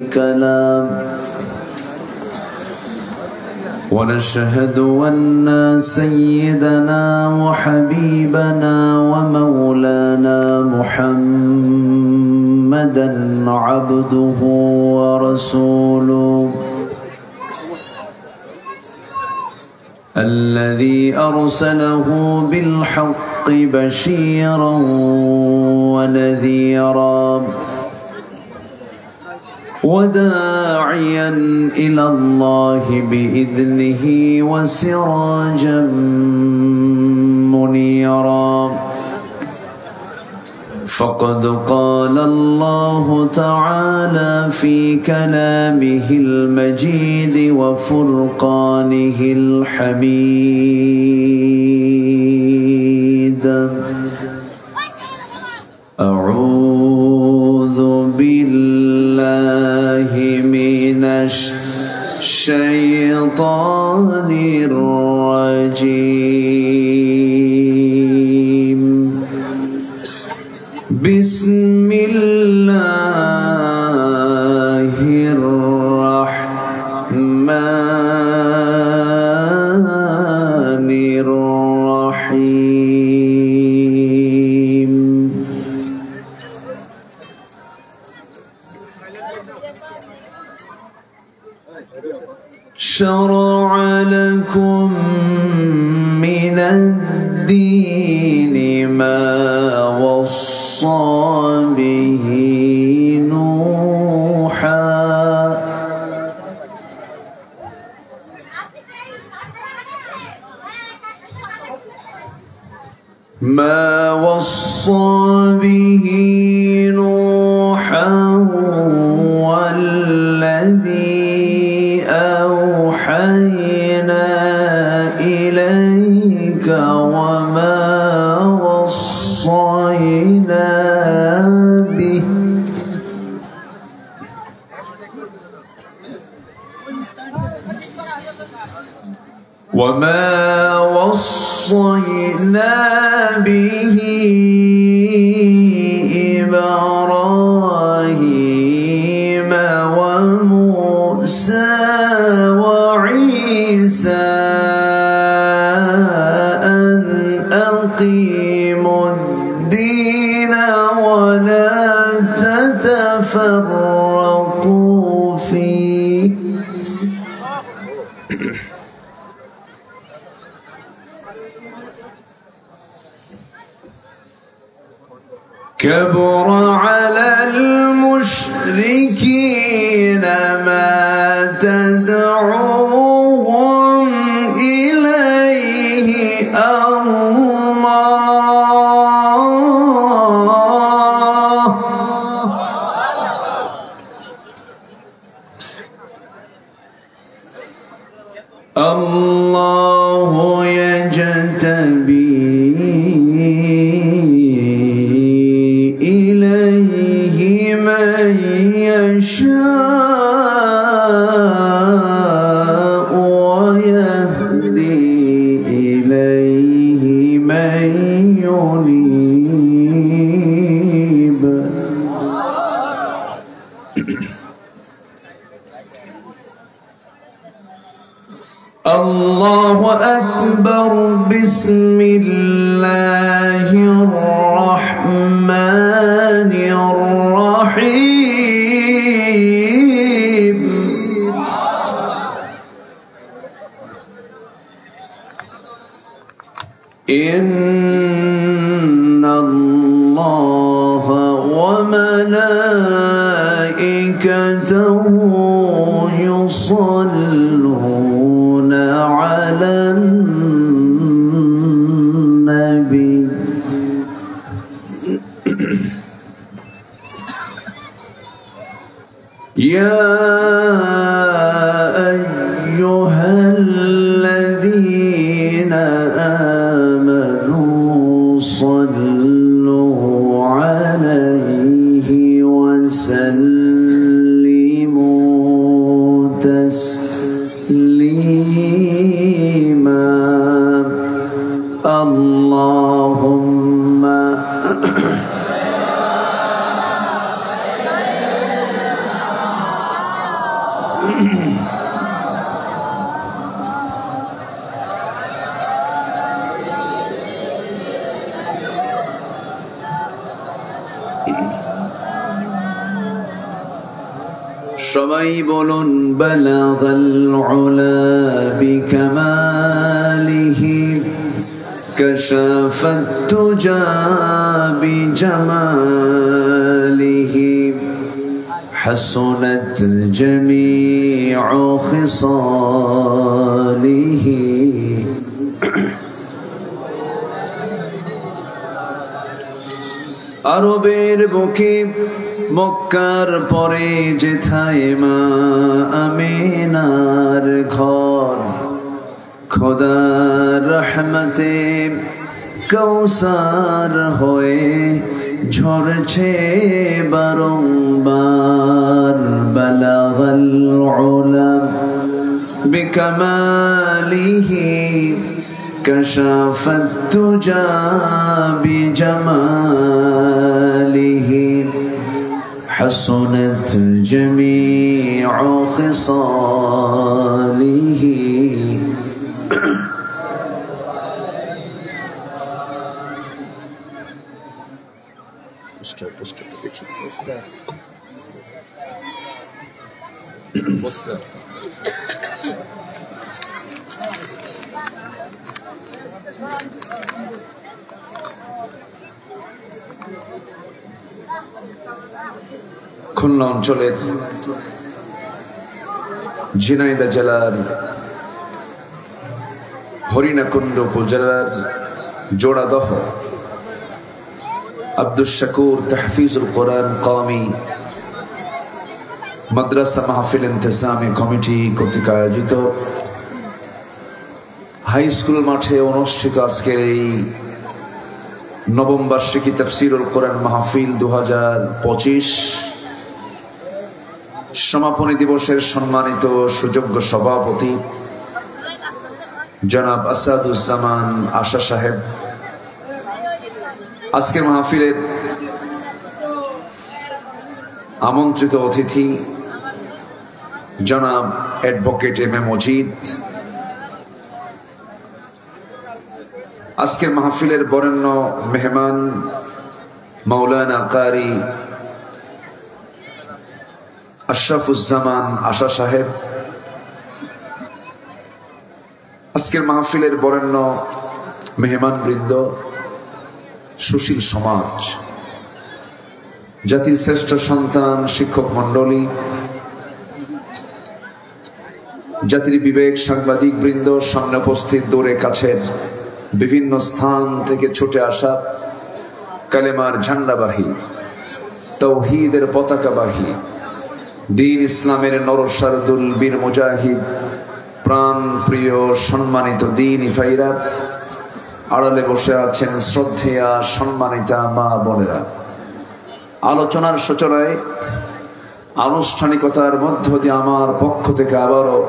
كلام ونشهد أن سيدنا وحبيبنا ومولانا محمدا عبده ورسوله الذي أرسله بالحق بشيرا ونذيرا وداعيا إلى الله بإذنه وسراجا منيرا فقد قال الله تعالى في كلامه المجيد وفرقانه الحميد أعوذ بالله من الشيطان الرجيم بسم الله الرحمن الرحيم شرع لكم من الدين ما وصى به نوحا والذي أوحينا إليك وما وصينا به إبراهيم وموسى وعيسى أن أقيموا الدين ولا تتفرقوا فيه كبر على المشركين ما تدعوهم إليه الله يجتبي إليه من يشاء ويهدي إليه من ينيب الله أكبر بسم الله الرحمن الرحيم إن الله وملائكته يصلون على النبي يا أيها الذين آمنوا صلوا عليه وسلموا تسليما اللهم সবাই বলুন বালাগাল উলা বিকামালিহি কাশাফাত তুজা বিজামালিহি হাসনাত জামিউ খিসালিহি। আরবের বুকে মক্কার পরে যেথায় মা আমিনার ঘর, খোদার রহমতে কৌসার হয়ে ঝরছে বারংবার। বালাগাল উলা বিকামালিহি কাশাফাত তুজা বিজামালিহি حسنت جميع خصاله খুলনা অঞ্চলের ঝিনাইদহ জেলার হরিণাকুণ্ড উপজেলার জোড়াদহ আব্দুস শাকুর তাহফিজুল কোরআন কওমি মাদ্রাসা মাহফিল ইন্তেজামি কমিটি কর্তৃক আয়োজিত হাই স্কুল মাঠে অনুষ্ঠিত আজকের এই নবম বার্ষিকী তাফসীরুল কোরআন মাহফিল 2025 সমাপনী দিবসের সম্মানিত সুযোগ্য সভাপতি জনাব আসাদুজ্জামান আশা সাহেব, আজকের মাহফিলের আমন্ত্রিত অতিথি জনাব অ্যাডভোকেট এম এ মজিদ, আজকের মাহফিলের বরেণ্য মেহমান মাওলানা কারি আশরাফুজ্জামান আশা সাহেব, আজকের মাহফিলের বরেণ্য মেহমান বৃন্দ, সুশীল সমাজ, জাতির শ্রেষ্ঠ সন্তান শিক্ষক মন্ডলী, জাতির বিবেক সাংবাদিক বৃন্দ, সামনে উপস্থিত দূরে কাছের বিভিন্ন স্থান থেকে ছুটে আসা কালেমার ঝান্ডাবাহী, তাওহীদের পতাকাবাহী, দ্বীন ইসলামের নরসারদুল বীর মুজাহিদ, প্রাণ প্রিয় সম্মানিত দ্বীনী ভাইরা, আড়ালে বসে আছেন শ্রদ্ধেয়া সম্মানিতা মা বোনেরা, আলোচনার সূচনায় আনুষ্ঠানিকতার মধ্য দিয়ে আমার পক্ষ থেকে আবারও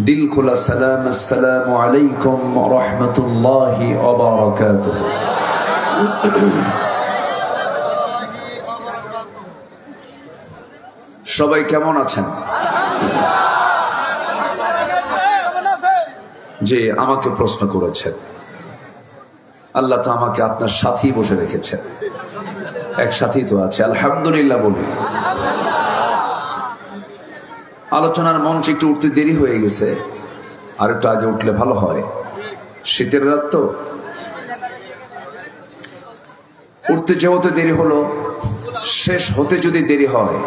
দিল খোলা সালাম, আসসালামু আলাইকুম ওয়া রাহমাতুল্লাহি ওয়া বারাকাতুহু। সবাই কেমন আছেন? যে আমাকে প্রশ্ন করেছেন, আল্লাহ তো আমাকে আপনার সাথী বসে রেখেছেন, এক সাথী তো আছে, আলহামদুলিল্লাহ বলি। আলোচনার মঞ্চে একটু উঠতে দেরি হয়ে গেছে, আর একটু আগে উঠলে ভালো হয়, শীতের রাত তো। উঠতে যেহেতু দেরি হলো, শেষ হতে যদি দেরি হয়,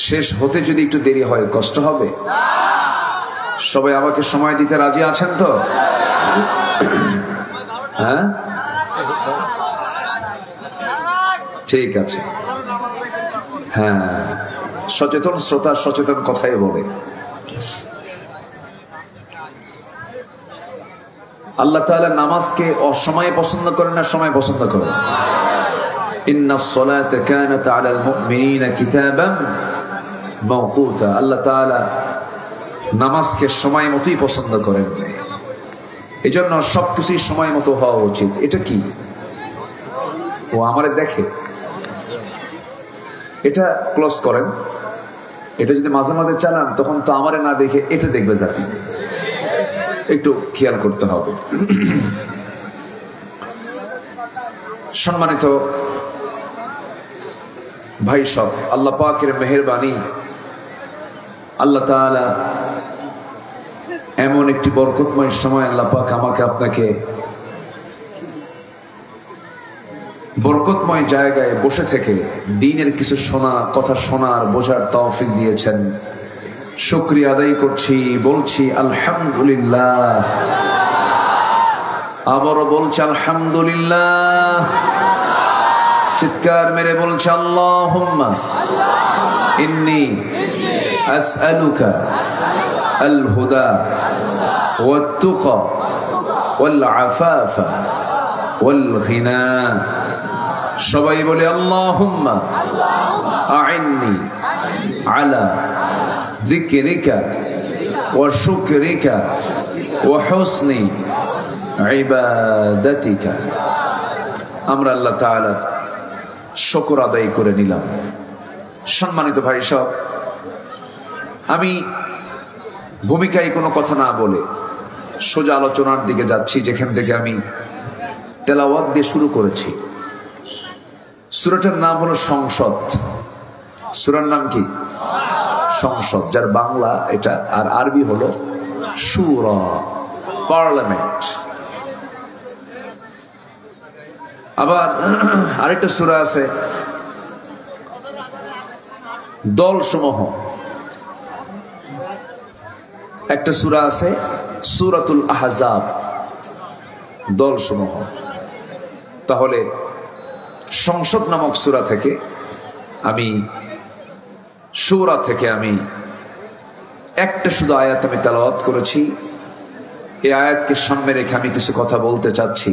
শেষ হতে যদি একটু দেরি হয় কষ্ট হবে? সবাই আমাকে সময় দিতে রাজি আছেন তো? হ্যাঁ, ঠিক আছে। হ্যাঁ, সচেতন শ্রোতা সচেতন কথাই বলে। আল্লাহ তাআলা নামাজকে অসময়ে পছন্দ করেন না সময় পছন্দ করেন? ইন্নাস সালাতা কানাত আলাল মুমিনিনা কিতাবাম মাওকুতা। আল্লাহ তাআলা নামাজকে সময় মতোই পছন্দ করেন, এই জন্য সবকিছুই সময় মতো হওয়া উচিত। এটা কি? ও আমারে দেখে, এটা ক্লোজ করেন, এটা যদি মাঝে মাঝে চালান তখন তো আমারে না দেখে এটা দেখবে জাতি, একটু খেয়াল করতে হবে। সম্মানিত ভাই সব, আল্লাহ পাকের মেহেরবানি, আল্লাহ তাআলা এমন একটি বরকতময় সময় আল্লাহ পাক আমাকে আপনাকে বরকতময় জায়গায় বসে থেকে দ্বীনের কিছু কথা শোনার বোঝার তৌফিক দিয়েছেন। শুকরিয়া আদায় করছি, বলছি আলহামদুলিল্লাহ। আবারও বলছি আলহামদুলিল্লাহ। চিৎকার মেরে বলছি আল্লাহুম্মা ইন্নী আসআলুকা আল হুদা ওয়াত তুকা ওয়াল আফাফা ওয়াল গিনা। সবাই বলে আল্লাহুম্মা আইন্নি আলা যিকরিকা ওয়া শুকরিকা ওয়া হুসনি ইবাদাতিকা। আমরা আল্লাহ তাআলার শুকর আদায় করে নিলাম। সম্মানিত ভাই সব, আমি ভূমিকায় কোনো কথা না বলে সোজা আলোচনার দিকে যাচ্ছি, যেখান থেকে আমি তেলাওয়াত দিয়ে শুরু করেছি। সূরাটার নাম হলো সংসদ। সূরার নাম কি? সংসদ, যার বাংলা এটা, আর আরবি হলো শুরা, পার্লামেন্ট। আবার আরেকটা সূরা আছে দল সমূহ, একটা সূরা আছে সূরাতুল আহজাব, দল সমূহ। তাহলে সংসদ নামক সূরা থেকে আমি সূরা থেকে আমি একটা শুধু আয়াত আমি তেলাওয়াত করেছি। এই আয়াতকে সামনে রেখে আমি কিছু কথা বলতে চাচ্ছি।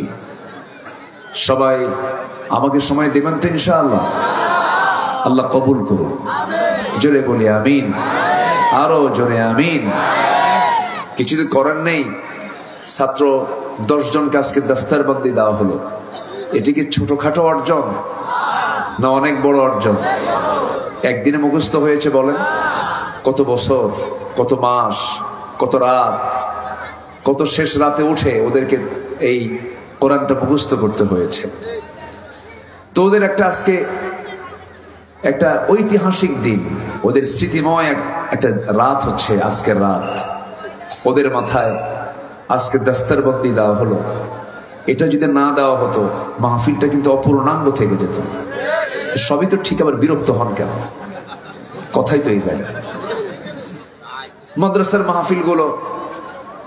সবাই আমাকে সময় দেবেন তো ইনশাআল্লাহ? আল্লাহ কবুল করুন। জোরে বলি আমিন, আরো জোরে আমিন। কিছু করার নেই, ছাত্র 10 জনকে আজকে দাস্তারবন্দি দেওয়া হলো। এটি কি ছোটখাটো অর্জন না অনেক বড় অর্জন? একদিনে মুখস্থ হয়েছে বলেন? কত বছর, কত মাস, কত রাত, কত শেষ রাতে উঠে ওদেরকে এই কোরআনটা মুখস্থ করতে হয়েছে। তো ওদের একটা আজকে একটা ঐতিহাসিক দিন, ওদের স্মৃতিময় একটা রাত হচ্ছে আজকের রাত। ওদের মাথায় আজকে দাস্তারবন্দি দেওয়া হলো। এটা যদি না দেওয়া হতো মাহফিলটা কিন্তু অপূর্ণাঙ্গ থেকে যেত। সবই তো ঠিক, আবার বিরক্ত হন কেন? কথাই তো এই জায়গায়। মাদ্রাসার মাহফিল গুলো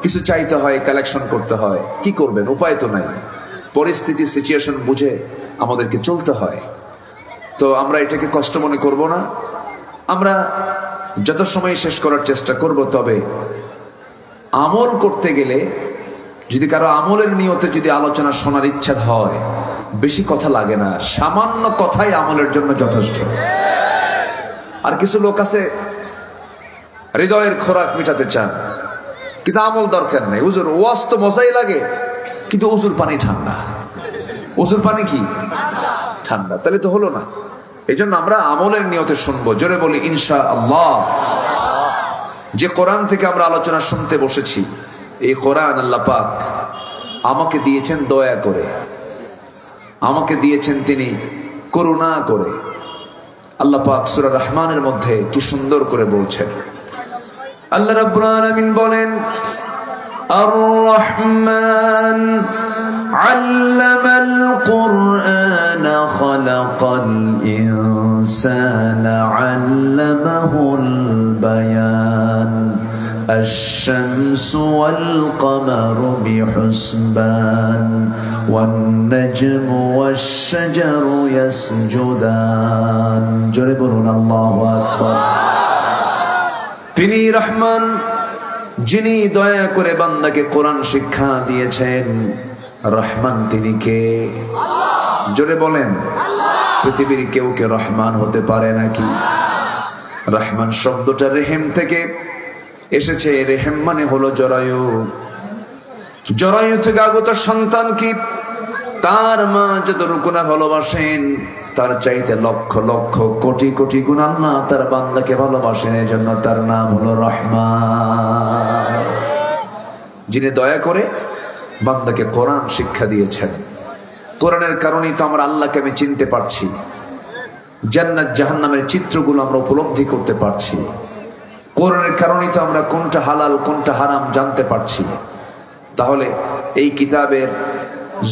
কিছু চাইতে হয়, কালেকশন করতে হয়, কি করবেন? উপায় তো নাই। পরিস্থিতি, সিচুয়েশন বুঝে আমাদেরকে চলতে হয়। তো আমরা এটাকে কষ্ট মনে করব না, আমরা যত সময় শেষ করার চেষ্টা করব। তবে আমল করতে গেলে যদি কারো আমলের নিয়তে যদি আলোচনা শোনার ইচ্ছা হয়, বেশি কথা লাগে না, সামান্য কথাই আমলের জন্য যথেষ্ট। আর কিছু লোক আছে হৃদয়ের খোরাক মিটাতে চান, কিন্তু আমল দরকার নেই। হুজুর ওয়াজ তো মজাই লাগে, কিন্তু উজুর পানি ঠান্ডা। উজুর পানি কি ঠান্ডা? তাহলে তো হলো না। এই জন্য আমরা আমলের নিয়তে শুনবো। জোরে বলি ইনশাআল্লাহ। যে কোরআন থেকে আমরা আলোচনা শুনতে বসেছি, এই কোরআন আল্লাহ পাক আমাকে দিয়েছেন দয়া করে, আমাকে দিয়েছেন তিনি করুণা করে। আল্লাহ পাক সূরা রহমানের মধ্যে কি সুন্দর করে বলছেন। আল্লাহ রাব্বুল আলামিন বলেন, আর রহমান আল্লামাল কুরআন খালাকাল ইনসানা আল্লামাহুল বায়ান الشمس والقمر بحسبان والنجم والشجر يسجدان جربون الله أكبر। তিনি রহমান, যিনি দয়া করে বান্দাকে কোরআন শিক্ষা দিয়েছেন। রহমান তিনি কে? জোরে বলেন। পৃথিবীর কেউ কে রহমান হতে পারে নাকি? রহমান শব্দটা রেহেম থেকে এসেছে। রেহেম মানে হলো জরায়ু। জরায়ু থেকে আগত সন্তান কি তার মা যতটুকু না ভালোবাসেন, তার চাইতে লক্ষ লক্ষ কোটি কোটি গুণ আল্লাহ তার বান্দাকে ভালোবাসেন, এই জন্য তার নাম হলো রহমান, যিনি দয়া করে বান্দাকে কোরআন শিক্ষা দিয়েছেন। কোরআনের কারণেই তো আমরা আল্লাহকে আমি চিনতে পারছি, জান্নাত জাহান্নামের চিত্রগুলো আমরা উপলব্ধি করতে পারছি। কোরআনের কারণেই তো আমরা কোনটা হালাল কোনটা হারাম জানতে পারছি। তাহলে এই কিতাবের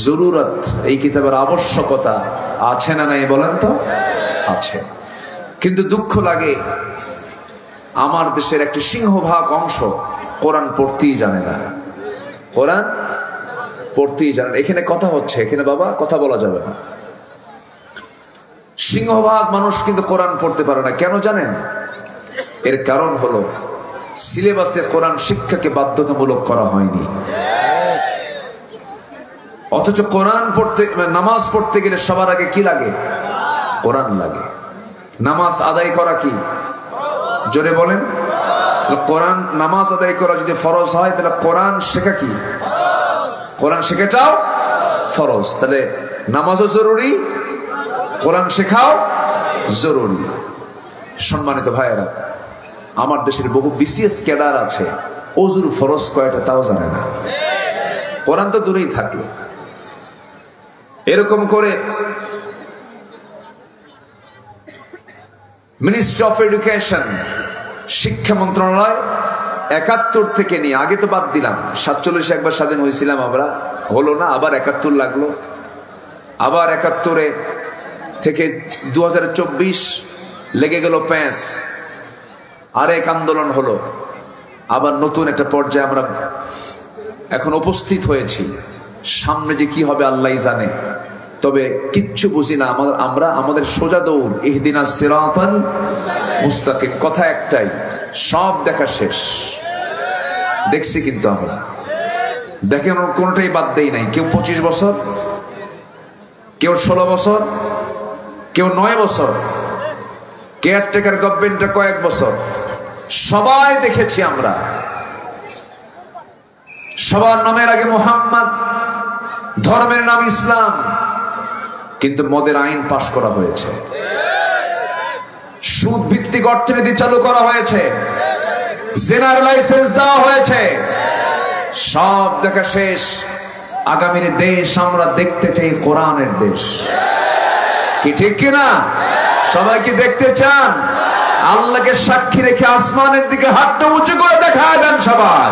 জরুরত, এই কিতাবের আবশ্যকতা আছে না নাই বলেন তো? আছে। কিন্তু দুঃখ লাগে আমার দেশের একটি সিংহভাগ অংশ কোরআন পড়তেই জানে না, কোরআন পড়তেই জানে না। এখানে কথা হচ্ছে, এখানে বাবা কথা বলা যাবে না। সিংহভাগ মানুষ কিন্তু কোরআন পড়তে পারে না। কেন জানেন? এর কারণ হলো সিলেবাসে কোরআন শিক্ষাকে বাধ্যতামূলক করা হয়নি। অথচ কোরআন পড়তে, নামাজ পড়তে গেলে সবার আগে কি লাগে? কোরআন লাগে। নামাজ আদায় করা কি? জোরে বলেন। কোরআন নামাজ আদায় করা যদি ফরজ হয়, তাহলে কোরআন শেখা কি? কোরআন শেখাটাও ফরজ। তাহলে নামাজও জরুরি, কোরআন শেখাও জরুরি। সম্মানিত ভাইয়েরা, আমার দেশের বহু বিসিএস ক্যাডার আছে, ওযুর ফরজ কয়টা তাও জানে না, কোরআন তো দূরেই থাকলো। এরকম করে মিনিস্ট্রি অফ এডুকেশন, শিক্ষা মন্ত্রণালয় ৭১ থেকে নিয়ে, আগে তো বাদ দিলাম, ৪৭ একবার স্বাধীন হয়েছিলাম আমরা, হলো না, আবার ৭১ লাগলো, আবার ৭১ থেকে ২০২৪ লেগে গেল প্যাঁচ, আরেক আন্দোলন হলো, আবার নতুন একটা পর্যায়ে আমরা এখন উপস্থিত হয়েছি। সামনে যে কি হবে আল্লাহই জানে, তবে কিচ্ছু বুঝি না আমরা। আমাদের সোজা দৌড়, ইহদিনাস সিরাতাল মুস্তাকিম, কথা একটাই, সব দেখা শেষ, দেখছি কিন্তু আমরা, দেখেন কোনটাই বাদ দেই নাই। কেউ 25 বছর, কেউ 16 বছর, কেউ 9 বছর, কেয়ারটেকার গভর্নমেন্টটা কয়েক বছর, সবাই দেখেছি আমরা। সবার নামের আগে মুহাম্মদ, ধর্মের নাম ইসলাম, কিন্তু মদের আইন পাশ করা হয়েছে, সুদ ভিত্তিক অর্থনীতি চালু করা হয়েছে, জেনার লাইসেন্স দেওয়া হয়েছে, সব দেখা শেষ। আগামীর দেশ আমরা দেখতে চাই কোরআনের দেশ, কি ঠিক কিনা? সবাই কি দেখতে চান? আল্লাহকে সাক্ষী রেখে আসমানের দিকে হাতটা উঁচু করে দেখায় দেন সবাই।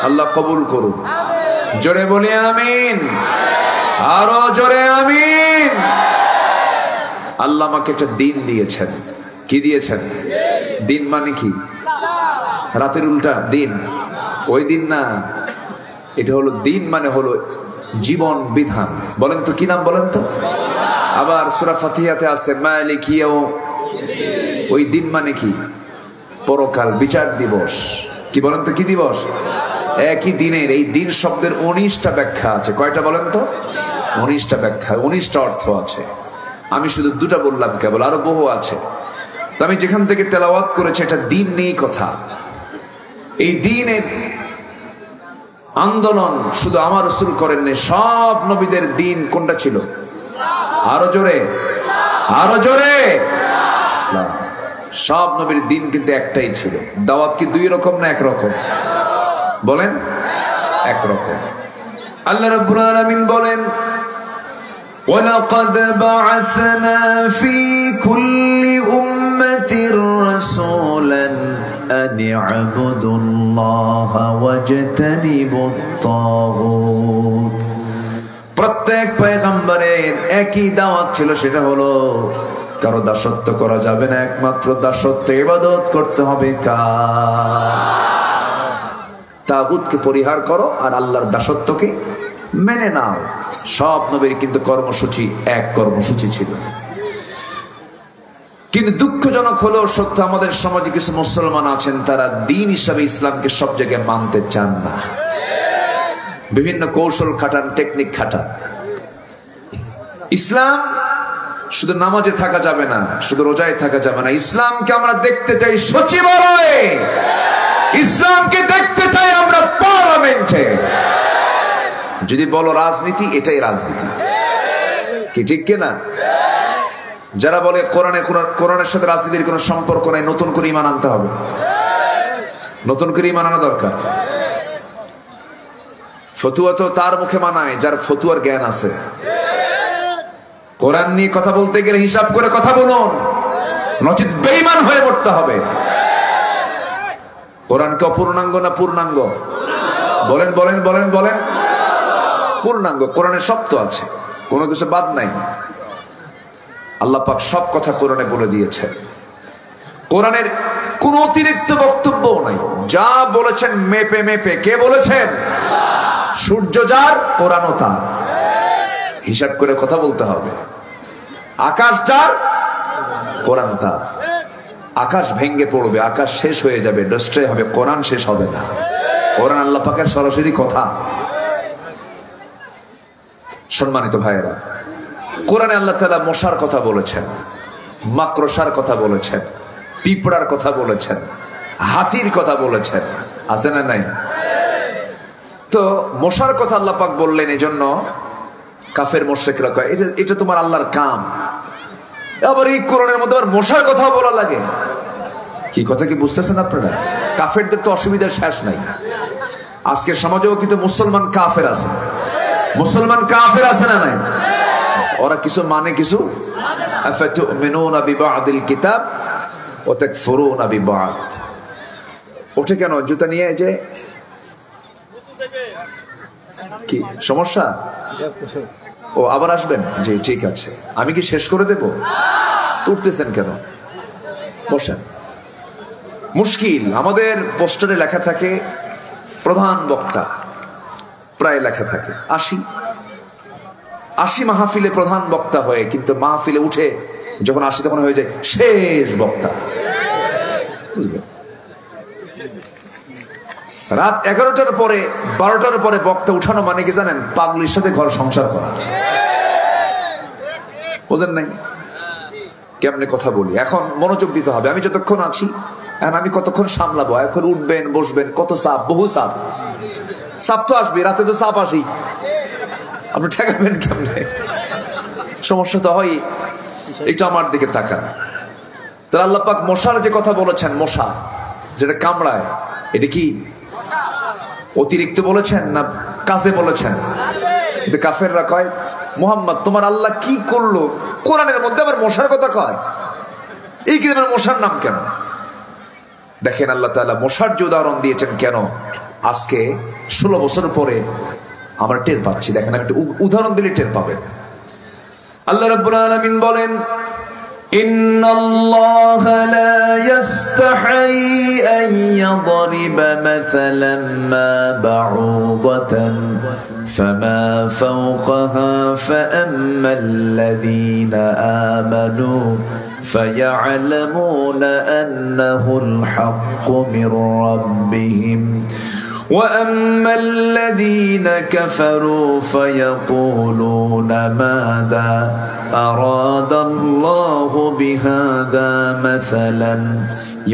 আল্লাহ কবুল করুন, জোরে বলি আমিন, আরো জোরে আমিন। আল্লাহ আমাকে একটা দিন দিয়েছেন। কি দিয়েছেন? দিন মানে কি? রাতের উল্টা দিন, ওই দিন না, এটা হলো দিন মানে হলো জীবন বিধান। বলেন তো কি নাম বলেন তো? আবার সূরা ফাতিহাতে আছে মালিক ইয়াউমিদ্দিন, ওই দিন মানে কি? পরকাল, বিচার দিবস। কি বলেন তো কি দিবস? একই দিনের, এই দিন শব্দের 19টা ব্যাখ্যা আছে। কয়টা বলেন তো? 19টা ব্যাখ্যা, 19টা অর্থ আছে। আমি শুধু 2টা বললাম কেবল, আরো বহু আছে। তো আমি যেখান থেকে তেলাওয়াত করেছি, এটা দিন নেই কথা। এই দিনের আন্দোলন শুধু আমার রাসূল করেননি, সব নবীদের দিন কোনটা ছিল? আরো জোরে, আরো জোরে। ইসলাম। সব নবীর দিন কিন্তু একটাই ছিল। দাওয়াত কি 2 রকম না 1 রকম? বলেন, 1 রকম। আল্লাহ রাব্বুল আলামিন বলেন, ওয়ালাকাদ বা'আসনা ফি কুল্লি উম্মাতির রাসূলান আন ই'বুদুল্লাহা ওয়াজতানিবুত তাগুত। প্রত্যেক পয়গম্বরের একই দাওয়াত ছিল, সেটা হলো কারো দাসত্ব করা যাবে না, একমাত্র দাসত্ব ইবাদত করতে হবে কার? তাগুতকে পরিহার করো আর আল্লাহর দাসত্বকে মেনে নাও। সব নবীর কিন্তু কর্মসূচি এক কর্মসূচি ছিল। কিন্তু দুঃখজনক হলেও সত্য, আমাদের সমাজে কিছু মুসলমান আছেন তারা দিন হিসাবে ইসলামকে সব জায়গায় মানতে চান না, বিভিন্ন কৌশল খাটান, টেকনিক খাটান। ইসলাম শুধু নামাজে থাকা যাবে না, শুধু রোজায় থাকা যাবে না, ইসলামকে আমরা দেখতে চাই সচিবালয়ে, ইসলামকে দেখতে চাই আমরা পার্লামেন্টে। যদি বলো রাজনীতি, এটাই রাজনীতি, কি ঠিক কিনা? যারা বলে কোরআনের সাথে রাজনীতির কোনো সম্পর্ক নাই, নতুন করে ঈমান আনতে হবে, নতুন করে ঈমান আনা দরকার। ফতুয়া তো তার মুখে মানায় যার ফতুয়ার জ্ঞান আছে। কোরআন নিয়ে কথা বলতে গেলে হিসাব করে কথা বলুন, নচিত বেঈমান হয়ে পড়তে হবে। কোরআন কি অপূর্ণাঙ্গ না পূর্ণাঙ্গ? বলেন বলেন বলেন বলেন। পূর্ণাঙ্গ। কোরআনে সব তো আছে, কোনো কিছু বাদ নাই। আল্লাহ পাক সব কথা কোরআনে বলে দিয়েছেন। কোরআনের কোন অতিরিক্ত বক্তব্য নাই, যা বলেছেন মেপে মেপে। কে বলেছেন? সূর্য যার, কোরআনও তার। হিসাব করে কথা বলতে হবে। আকাশ যার, কোরআন তার। আকাশ ভেঙ্গে পড়বে, আকাশ শেষ হয়ে যাবে, ডস্ট্রয় হবে, কোরআন শেষ হবে না। কোরআন আল্লাহ পাকের সরাসরি কথা। সম্মানিত ভাইয়েরা, কোরআনে আল্লাহ তাআলা মশার কথা বলেছেন, মাকড়সার কথা বলেছেন, পিঁপড়ার কথা বলেছেন, হাতির কথা বলেছেন, আছে না নাই? তো মশার কথা আল্লাহ পাক বললেন, এই জন্য কাফের মুশরিকরা কয় এটা তোমার আল্লাহর কাম। আবার এই কোরআনের মধ্যে আবার মশার কথা বলা লাগে, কি কথা কি বুঝতেছেন আপনারা? কাফেরদের তো অসুবিধার শেষ নাই। আজকের সমাজেও কিন্তু মুসলমান কাফের আছে, মুসলমান কাফের আছে না নাই? ওরা কিছু মানে কিছু। আফাতুমিনুনা বিবাদিল কিতাব ওয়া তাকফুরুনা বিবাদ। ওঠে কেন জুতা নিয়ে? যে কি সমস্যা? ও আবার আসবেন? জি ঠিক আছে, আমি কি শেষ করে দেব? উঠতেছেন কেন? বসেন। মুশকিল, আমাদের পোস্টারে লেখা থাকে প্রধান বক্তা, প্রায় লেখা থাকে 80 মাহফিলে প্রধান বক্তা হয়ে, কিন্তু মাহফিলে উঠে যখন 80 তখন হয়ে যায় শেষ বক্তা। বুঝলেন? রাত 11টার পরে 12টার পরে বক্তা উঠানো মানে কি জানেন? পাগলির সাথে ঘর সংসার করা। বুঝেন নাই? কেমনে কথা বলি, এখন মনোযোগ দিতে হবে। আমি যতক্ষণ আছি, আমি কতক্ষণ সামলাবো? এখন উঠবেন, বসবেন, কত চাপ, বহু চাপ। চাপ তো আসবে, রাতে তো চাপ আসি, আপনি ঠেকাবেন কেমনে? সমস্যা তো হয়। একটু আমার দিকে তাকান। তাহলে আল্লাহ পাক মশার যে কথা বলেছেন, মশা যেটা কামড়ায়, এটা কি অতিরিক্ত বলেছেন না কাজে বলেছেন? কিন্তু কাফেররা কয়, মুহাম্মদ তোমার আল্লাহ কি করলো? কোরআনের মধ্যে আবার মশার কথা কয়, এই কি মশার নাম কেন? দেখেন আল্লাহ তাআলা মশার যে উদাহরণ দিয়েছেন, কেন আজকে 16 বছর পরে আমরা টের পাচ্ছি। দেখেন, আমি একটা উদাহরণ দিলে টের পাবেন। আল্লাহ রাব্বুল আলামিন বলেন, ইন্নাল্লাহা লা ইস্তাহি আন ইয়াদরিবা মাসালান মা বাউদাতান ফামা ফাওকাহা ফাআম্মাল্লাযীনা আমানু ফায়া'লামুনা আন্নাহুল হাক্কু মির রাব্বিহিম وأما الذين كفروا فيقولون ماذا أراد الله بهذا مثلا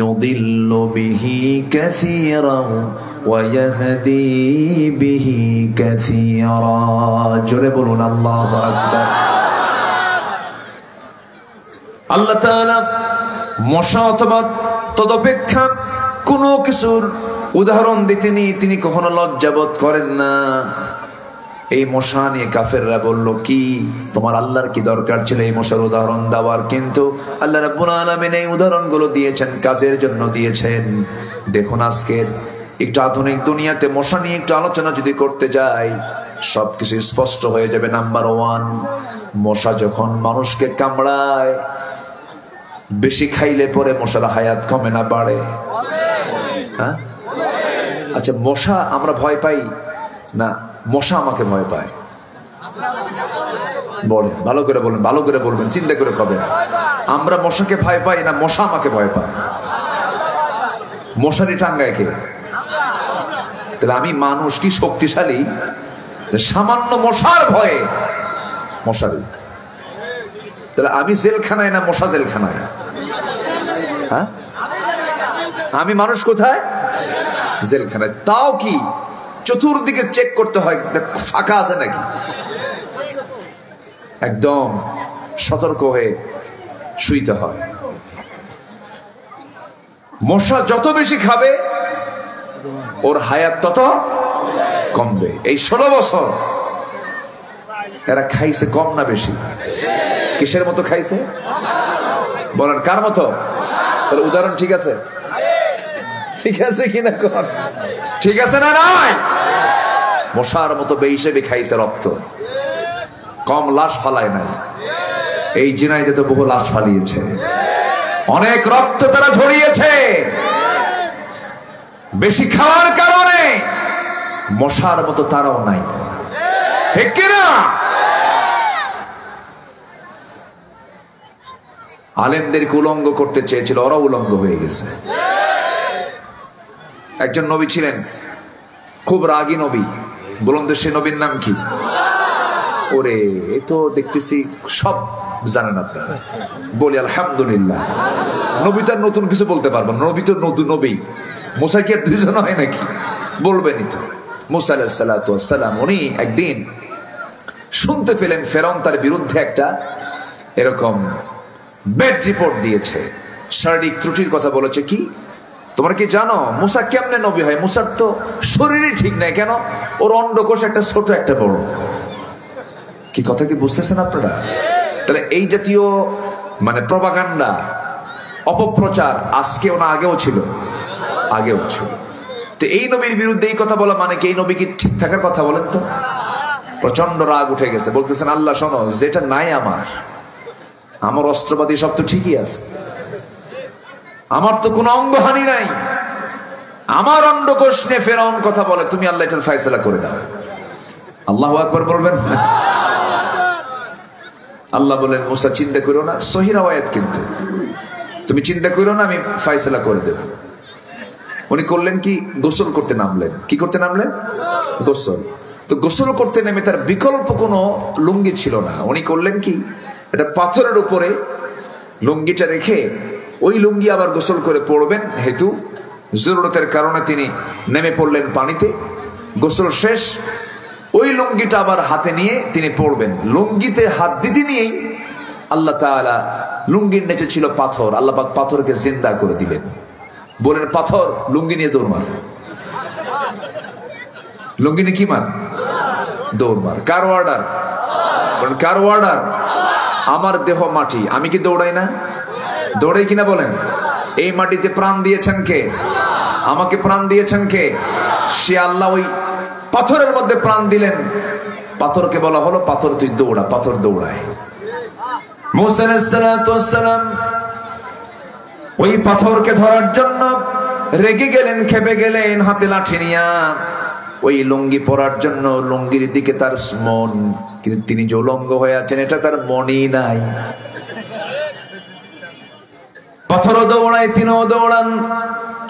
يضل به كثيرا ويهدي به كثيرا جربون الله أكبر الله تعالى মশা অথবা তদপেক্ষা কোনো কিছুর উদাহরণ দিতেনি তিনি কখনো লজ্জাবোধ করেন না। এই মশা নিয়ে কাফেররা বলল, কি তোমার আল্লাহর কি দরকার ছিল এই মশার উদাহরণ দেওয়ার? কিন্তু আল্লাহ রাব্বুল আলামিন এই উদাহরণগুলো দিয়েছেন, কাজের জন্য দিয়েছেন। দেখুন, আজকের একটু আধুনিক দুনিয়াতে মশা নিয়ে একটু আলোচনা যদি করতে যাই, সবকিছু স্পষ্ট হয়ে যাবে। নাম্বার 1, মশা যখন মানুষকে কামড়ায়, বেশি খাইলে পরে মশার হায়াত কমে না বাড়ে? হ্যাঁ, আচ্ছা, মশা আমরা ভয় পাই না মশা আমাকে ভয় পায়? বলেন, ভালো করে বলেন, ভালো করে বলবেন, চিন্তা করে কবেন। আমরা মশাকে ভয় পাই না মশা আমাকে ভয় পায়? মশারি টাঙ্গায় কে? তাহলে আমি মানুষ কি শক্তিশালী সামান্য মশার ভয়ে মশারি? তাহলে আমি জেলখানায় না মশা জেলখানায়? হ্যাঁ, আমি মানুষ কোথায়? জেলখানায়। তাও কি চতুর্দিকে চেক করতে হয় ফাঁকা আছে নাকি? একদম সতর্ক হয়ে শুইতে হয়। মশা যত বেশি খাবে ওর হায়াত তত কমবে। এই 16 বছর এরা খাইছে কম না বেশি? কিসের মতো খাইছে বলেন? কার মতো? তাহলে উদাহরণ ঠিক আছে? ঠিক আছে কিনা? ঠিক আছে না? নাই, মশার মতো বেহিসেবে খাইছে রক্ত, কম লাশ ফালায় নাই। এই জিনাইদে তো বহু লাশ ফালিয়েছে, অনেক রক্ত তারা ঝরিয়েছে। বেশি খাওয়ার কারণে মশার মতো তারাও নাই, ঠিক কিনা? আলেমদেরকে উলঙ্গ করতে চেয়েছিল, ওরা উলঙ্গ হয়ে গেছে। একজন নবী ছিলেন, খুব রাগী নবী। বলুন তো সে নবীর নাম কি? ওরে, এ তো দেখতেছি সব জানেন আপনারা। বলি আলহামদুলিল্লাহ। নবী তো নতুন কিছু বলতে পারবো না, নবী তো নতুন নবী। মুসা কি আর দুইজন হয় নাকি? বলবেনই তো। মুসা আলাইহিস সালাতু ওয়াস সালাম উনি একদিন শুনতে পেলেন ফেরাউন তার বিরুদ্ধে একটা এরকম ব্যাড রিপোর্ট দিয়েছে, শারীরিক ত্রুটির কথা বলেছে। কি তোমরা কি জানো মুসা কেমনে নবী হয়? মুসার তো শরীরই ঠিক নাই। কেন? ওর অন্ডকোষ একটা ছোট একটা বড়। কি কথা কি বুঝতেছেন আপনারা? তাহলে এই জাতীয় মানে প্রপাগান্ডা, অপপ্রচার আজকেও না আগেও ছিল? আগেও ছিল। তো এই নবীর বিরুদ্ধে এই কথা বলা মানে কি এই নবী কি ঠিক থাকার কথা? বলেন তো। প্রচন্ড রাগ উঠে গেছে, বলতেছেন আল্লাহ শোনো, যেটা নাই আমার অস্ত্রপাতি সব তো ঠিকই আছে, আমার তো কোনো অঙ্গহানি নাই, আমার অন্ডকোষ নিয়ে ফেরাউন কথা বলে, তুমি আল্লাহ এটার ফয়সালা করে দাও। আল্লাহু আকবার বলবেন। আল্লাহ বলেন মুসা চিন্তা করো না, সহিহ riwayat, কিন্তু তুমি চিন্তা করো না, আমি ফয়সালা করে দেব। উনি করলেন কি? গোসল করতে নামলেন। কি করতে নামলেন? গোসল। তো গোসল করতে নেমে তার বিকল্প কোনো লুঙ্গি ছিল না। উনি করলেন কি? এটা পাথরের উপরে লুঙ্গিটা রেখে ওই লুঙ্গি আবার গোসল করে পড়বেন হেতু জরুরতের কারণে তিনি নেমে পড়লেন পানিতে। গোসল শেষ, ওই লুঙ্গিটা আবার হাতে নিয়ে তিনি পড়বেন। লুঙ্গিতে হাত দিতে নিয়েই আল্লাহ তাআলা, লুঙ্গির নিচে ছিল পাথর, আল্লাহ পাক পাথরকে জিন্দা করে দিলেন। বলেন পাথর লুঙ্গি নিয়ে দৌড় মার। লুঙ্গি নিয়ে কি মার? দৌড় মার। কার অর্ডার? কার অর্ডার? আমার দেহ মাটি, আমি কি দৌড়াই না? দৌড়াই কিনা বলেন? এই মাটিতে প্রাণ দিয়েছেন কে? আমাকে প্রাণ দিয়েছেন কে? সে আল্লাহ। ওই পাথরের মধ্যে প্রাণ দিলেন, পাথরকে বলা হলো পাথর তুই দৌড়া। পাথর দৌড়ায়। মুসা আলাইহিস সালাতু ওয়াস সালাম ওই পাথরকে ধরার জন্য রেগে গেলেন, খেপে গেলেন, হাতে লাঠি নিয়া ওই লুঙ্গি পরার জন্য। লুঙ্গির দিকে তার মন, কিন্তু তিনি যে উলঙ্গ হয়ে আছেন এটা তার মনই নাই। পাথরও দৌড়ায়, তিনিও দৌড়ান।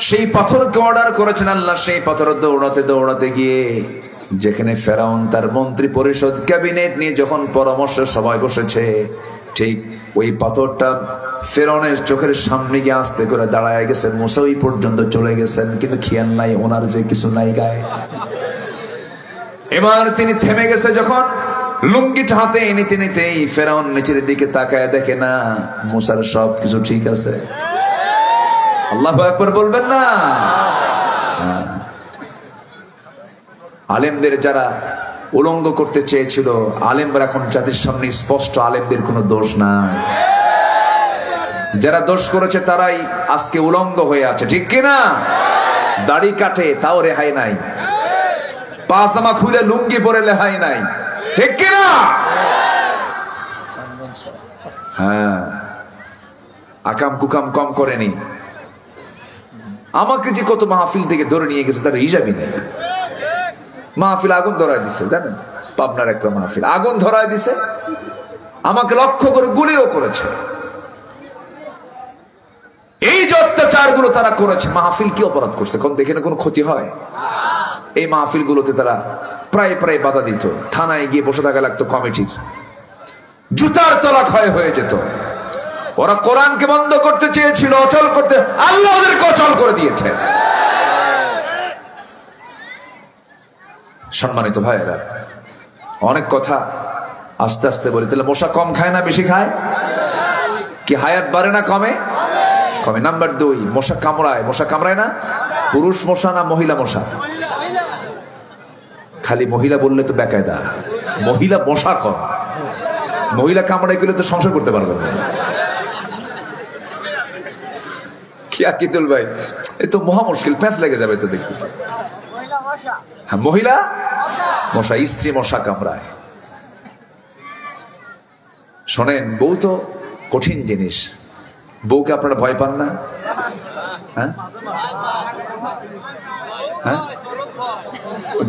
সেই পাথরকে অর্ডার করেছেন আল্লাহ। সেই পাথর দৌড়াতে দৌড়াতে গিয়ে যেখানে ফেরাউন তার মন্ত্রী পরিষদ ক্যাবিনেট নিয়ে যখন পরামর্শ সবাই বসেছে, ঠিক ওই পাথরটা ফেরাউনের চোখের সামনে গিয়ে আস্তে করে দাঁড়ায় গেছে। মুসা ওই পর্যন্ত চলে গেছেন, কিন্তু খেয়াল নাই ওনার যে কিছু নাই গায়ে। এবার তিনি থেমে গেছে যখন লুঙ্গিটা হাতে নিতে নিতেই ফেরাউন নিচের দিকে তাকায়, দেখে না মুসার সব কিছু ঠিক আছে। আল্লাহু আকবার বলবেন না? আলেমদের যারা উলঙ্গ করতে চেয়েছিল, আলেমরা এখন জাতির সামনে স্পষ্ট, আলেমদের কোনো দোষ নাই। যারা দোষ করেছে তারাই আজকে উলঙ্গ হয়ে আছে, ঠিক কিনা? দাড়ি কাটে তাও রেহাই নাই, পাজামা খুলে লুঙ্গি পরে রেহাই নাই, ঠিক কিনা? হ্যাঁ, আকাম কুকাম কম করেনি। আমাকে যে কত মাহফিল থেকে ধরে নিয়ে গেছে তার হিসাবই নেই। মাহফিল আগুন ধরায় দিছে, জানেন, পাবনার একটা মাহফিল আগুন ধরায় দিছে, আমাকে লক্ষ্য করে গুলিও করেছে। এই যে অত্যাচার গুলো তারা করেছে, মাহফিল কি অপরাধ করছে কোন দেখে না কোনো ক্ষতি হয়? এই মাহফিল গুলোতে তারা প্রায় প্রায় বাধা দিত, থানায় গিয়ে বসে থাকা লাগতো, কমিটির জুতার তলা ক্ষয় হয়ে যেত। ওরা কোরআনকে বন্ধ করতে চেয়েছিল, অচল করতে, আল্লাহ ওদেরকে অচল করে দিয়েছে। সম্মানিত ভাইয়েরা, অনেক কথা আস্তে আস্তে বলি। তাহলে মশা কম খায় না বেশি খায়? কি হায়াত বাড়ে না কমে? কমে। নাম্বার 2, মশা কামড়ায়। মশা কামড়ায় না? পুরুষ মশা না মহিলা মশা? খালি মহিলা বললে তো বেকায়দা, মহিলা মশা কম। মহিলা কামড়ায় গেলে তো সংসার করতে পারবে না। কি আকিদুল ভাই, এই তো মহা মুশকিল, প্যাঁচ লেগে যাবে তো দেখতেছি। হ্যাঁ, মহিলা মশা, স্ত্রী মশা কামড়ায়। শোনেন, বউ তো কঠিন জিনিস। বউকে আপনারা ভয় পান না? হ্যাঁ হ্যাঁ,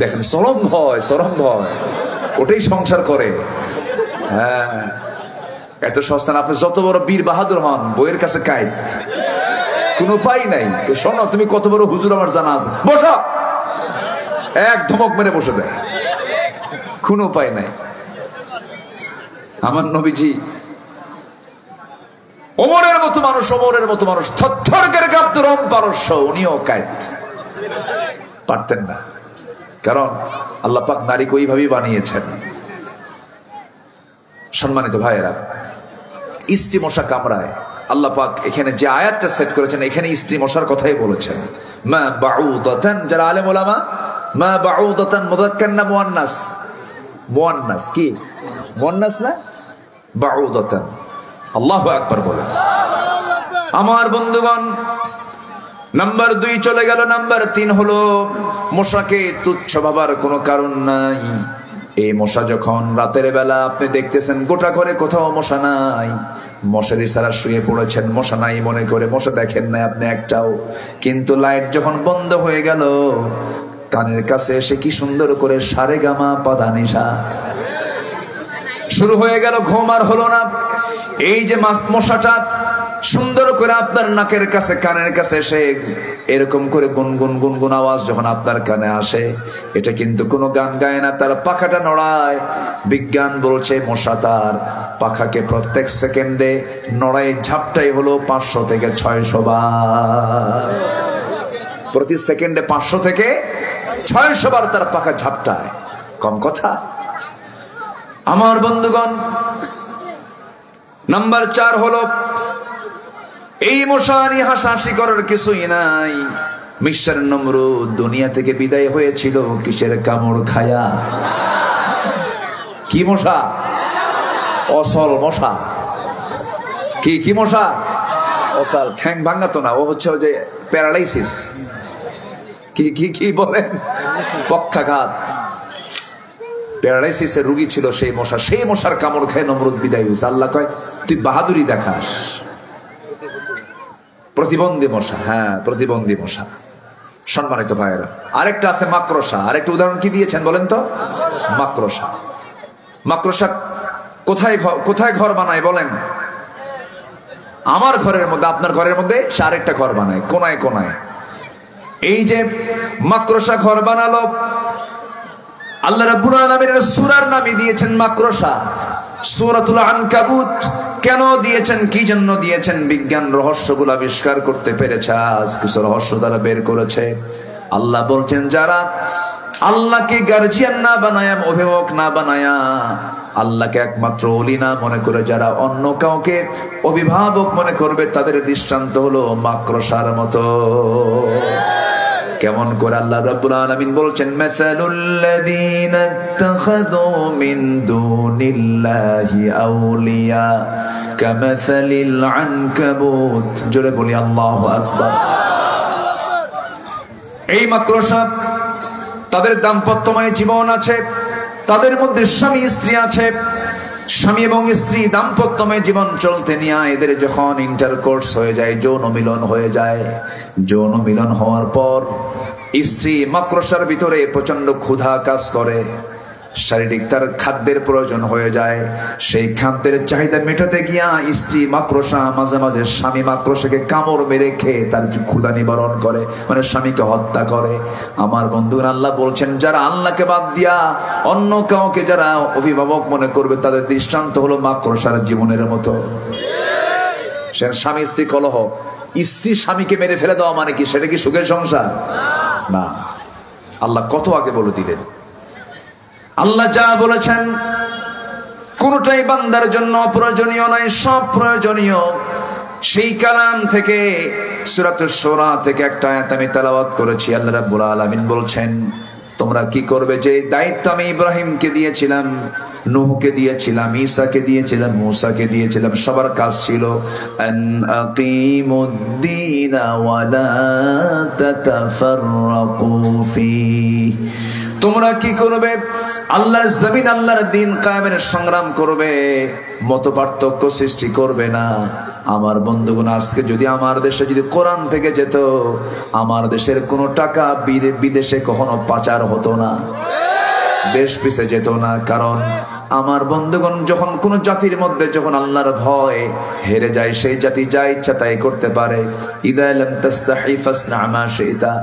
দেখেন, চরম ভয়, চরম ভয়, ওটাই সংসার করে। হ্যাঁ, এত সস্তা না। আপনি যত বড় বীর বাহাদুর হন, বইয়ের কাছে কায়েদ, কোন উপায় নাই। শোনো, তুমি কত বড় হুজুর আমার জানা আছে, বসো, এক ধমক মেরে বসে দেয়, কোন উপায় নাই। আমার নবীজি ওমরের মতো মানুষ, ওমরের মতো মানুষ, থরথর করে কাঁপতো রোম পারস্য, উনিও কায়েদ পারতেন না, কারণ আল্লাহ পাক নারীকে ওইভাবেই বানিয়েছেন। সম্মানিত ভাইয়েরা, স্ত্রী মশা কামড়ায়। আল্লাহ পাক এখানে যে আয়াতটা সেট করেছেন, এখানে স্ত্রী মশার কথাই বলেছেন। মা বাউদাতান, যারা আলেম ওলামা, মা বাউদাতান মুযাক্কার না মুয়ান্নাস? মুয়ান্নাস। কি মুয়ান্নাস না? বাউদাতান। আল্লাহু আকবার বলেন। আমার বন্ধুগণ, নাম্বার 2 চলে গেল। নাম্বার 3 হলো মশাকে তুচ্ছ ভাবার কোনো কারণ নাই। এই মশা যখন রাতের বেলা আপনি দেখতেছেন গোটা ঘরে কোথাও মশা নাই, মশারি ছাড়া শুয়ে পড়েছেন, মশা নাই মনে করে, মশা দেখেন না আপনি একটাও, কিন্তু লাইট যখন বন্ধ হয়ে গেল, কানের কাছে এসে কি সুন্দর করে সারে গামা পাদানিসা শুরু হয়ে গেল, ঘুম আর হলো না। এই যে মশাটা সুন্দর করে আপনার নাকের কাছে, কানের কাছে এসে এরকম করে গুনগুন গুনগুন আওয়াজ যখন আপনার কানে আসে, এটা কিন্তু কোনো গান গায় না, তার পাখাটা নড়ায়। বিজ্ঞান বলছে মশা তার পাখাকে প্রত্যেক সেকেন্ডে নড়ায়, ঝাপটাই হলো 500 থেকে 600 বার। প্রতি সেকেন্ডে 500 থেকে 600 বার তার পাখা ঝাপটায়। কম কথা? আমার বন্ধুগণ, নাম্বার 4 হলো এই মশা নিয়ে হাসাহাসি করার কিছুই নাই। মিস্টার নমরুদ দুনিয়া থেকে বিদায় হয়েছিল কিসের কামড় খায়া? কি মশা? অসল মশা। কি মশা? অসল। ঠ্যাং ভাঙা তো না, ও হচ্ছে যে প্যারালাইসিস। কি বলেন? পক্ষাঘাত, প্যারালাইসিসের রোগী ছিল সেই মশা। সেই মশার কামড় খেয়ে নমরুদ বিদায় হয়েছে। আল্লাহ কয়, তুই বাহাদুরি দেখাস। প্রতিবন্ধী মশা। হ্যাঁ, প্রতিবন্ধী মশা। সম্মানিত ভাইয়েরা, আরেকটা আছে মাকড়সা। আরেকটা উদাহরণ কি দিয়েছেন বলেন তো? মাকড়সা। মাকড়সা কোথায় ঘর বানায় বলেন? আমার ঘরের মধ্যে, আপনার ঘরের মধ্যে সে আরেকটা ঘর বানায়, কোনায় কোনায়। এই যে মাকড়সা ঘর বানালো, আল্লাহ রাব্বুল আলামিন সূরার নামই দিয়েছেন মাকড়সা, সূরাতুল আনকাবুত। কেন দিয়েছেন, কি জন্য দিয়েছেন? বিজ্ঞান রহস্যগুলো আবিষ্কার করতে পেরেছে, আজ কিছু রহস্য তারা বের করেছে। আল্লাহ বলছেন, যারা আল্লাহকে গার্জিয়ান না বানায়া, অভিভাবক না বানায়া, আল্লাহকে একমাত্র ওলি না মনে করে যারা অন্য কাউকে অভিভাবক মনে করবে, তাদের দৃষ্টান্ত হলো মাকড়সার মতো। কেমন করে? আল্লাহ রাব্বুল আলামিন বলছেন, মাসালুল লাযীনা ইত্তাখাযু মিন দুনিল্লাহি আউলিয়া কামাসালিল আনকাবুত। জোরে বলি আল্লাহু আকবার। এই মাকড়সা, তাদের দাম্পত্যময় জীবন আছে, তাদের মধ্যে স্বামী স্ত্রী আছে, স্বামী এবং স্ত্রী দাম্পত্যময় জীবন চলতে নিয়ে এদের যখন ইন্টারকোর্স হয়ে যায়, যৌন মিলন হয়ে যায়, যৌন মিলন হওয়ার পর স্ত্রী মাকড়সার ভিতরে প্রচন্ড ক্ষুধা কাজ করে, শারীরিক তার খাদ্যের প্রয়োজন হয়ে যায়। সেই খাদ্যের চাহিদা মেটাতে গিয়া স্ত্রী মাকড়সা মাঝে মাঝে স্বামী মাকড়সাকে কামড় মেরে খেয়ে তার ক্ষুধা নিবারণ করে, মানে স্বামীকে হত্যা করে। আমার বন্ধুরা, আল্লাহ বলছেন যারা আল্লাহকে বাদ দিয়া অন্য কাউকে যারা অভিভাবক মনে করবে তাদের দৃষ্টান্ত হলো মাকড়সার জীবনের মতো। সে স্বামী স্ত্রী কলহ, স্ত্রী স্বামীকে মেরে ফেলে দেওয়া মানে কি? সেটা কি সুখের সংসার? না। আল্লাহ কত আগে বলে দিলেন। আল্লাহ যা বলেছেন কোনটাই বান্দার জন্য অপ্রয়োজনীয় নয়, সব প্রয়োজনীয়। সেই কালাম থেকে সূরাতুশ শূরা থেকে একটা আয়াত আমি তেলাওয়াত করেছি। আল্লাহ রাব্বুল আলামিন বলছেন তোমরা কি করবে? যে দায়িত্ব আমি ইব্রাহিমকে দিয়েছিলাম, নূহকে দিয়েছিলাম, ঈসাকে দিয়েছিলাম, মূসাকে দিয়েছিলাম, সবার কাজ ছিল আন আকিমুদ্দীন ওয়া লা তাতাফাররাকু ফীহি। তোমরা কি করবে? আল্লাহর জমিন, আল্লাহর দ্বীন কায়েমের সংগ্রাম করবে, মত পার্থক্য সৃষ্টি করবে না। আমার বন্ধুগণ, আজকে যদি আমার দেশে যদি কোরআন থেকে যেত, আমার দেশের কোনো টাকা বিদেশে কখনো পাচার হতো না, দেশ পিছে যেত না। কারণ আমার বন্ধুগণ, যখন কোন জাতির মধ্যে যখন আল্লাহর ভয় হেরে যায়, সেই জাতি যা ইচ্ছা তাই করতে পারে। ইদা লাম তাস্তাহি ফাসনা মা শিতা।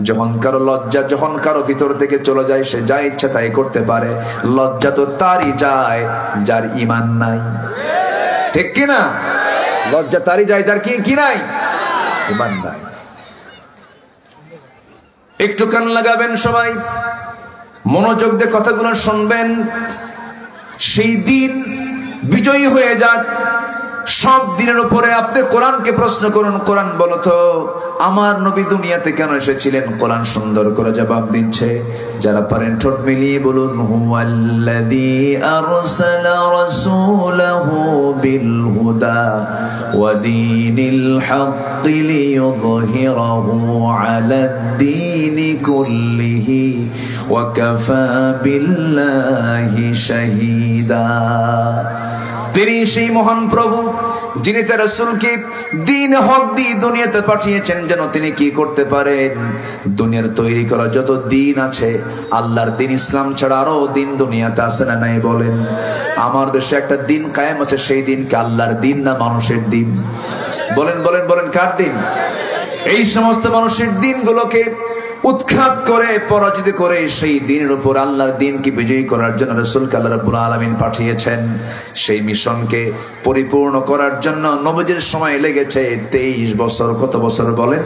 যখন কারো লজ্জা যখন কারো ভিতর থেকে চলে যায়, সে যা ইচ্ছা তাই করতে পারে। লজ্জা তো তারই যায় যার ঈমান নাই, ঠিক কি না? লজ্জা তারই যায় যার কি নাই, ঈমান নাই। একটু কান লাগাবেন সবাই, মনোযোগ দিয়ে কথাগুলো শুনবেন। সেই দিন বিজয়ী হয়ে যাক। সব দিনের উপরে আপনি কোরআনকে প্রশ্ন করুন, কোরআন বলো তো আমার নবী দুনিয়াতে কেন এসেছিলেন? কোরআন সুন্দর করে জবাব দিচ্ছে। যারা পারেন ঠোঁট মিলিয়ে বলুন হুয়াল্লাযী আরসালা রাসূলাহু বিল হুদা ওয়া দীনিল হাক্কি লিইয়ুযহিরাহু আলাদ দীনি কুল্লিহি ওয়া কাফা বিল্লাহি শাহীদা। তিনি সেই মহান প্রভু যিনি তার রাসূলকে দ্বীন হক দিয়ে দুনিয়াতে পাঠিয়েছেন, যেন তিনি কি করতে পারেন? দুনিয়ার তৈরি করা যত দ্বীন আছে, আল্লাহর দ্বীন ইসলাম ছাড়া আরো দ্বীন দুনিয়াতে আছে না নাই বলেন? আমার দেশে একটা দ্বীন কায়েম আছে, সেই দ্বীনকে আল্লাহর দ্বীন না মানুষের দ্বীন? বলেন বলেন বলেন, কার দ্বীন? এই সমস্ত মানুষের দ্বীনগুলোকে উৎখাত করে পরাজিত করে সেই দিনের উপর আল্লাহর দ্বীনকে বিজয়ী করার জন্য রাসূলকে আল্লাহ রাব্বুল আলামিন পাঠিয়েছেন। সেই মিশনকে পরিপূর্ণ করার জন্য নবীর সময় লেগেছে 23 বছর। কত বছর বলেন?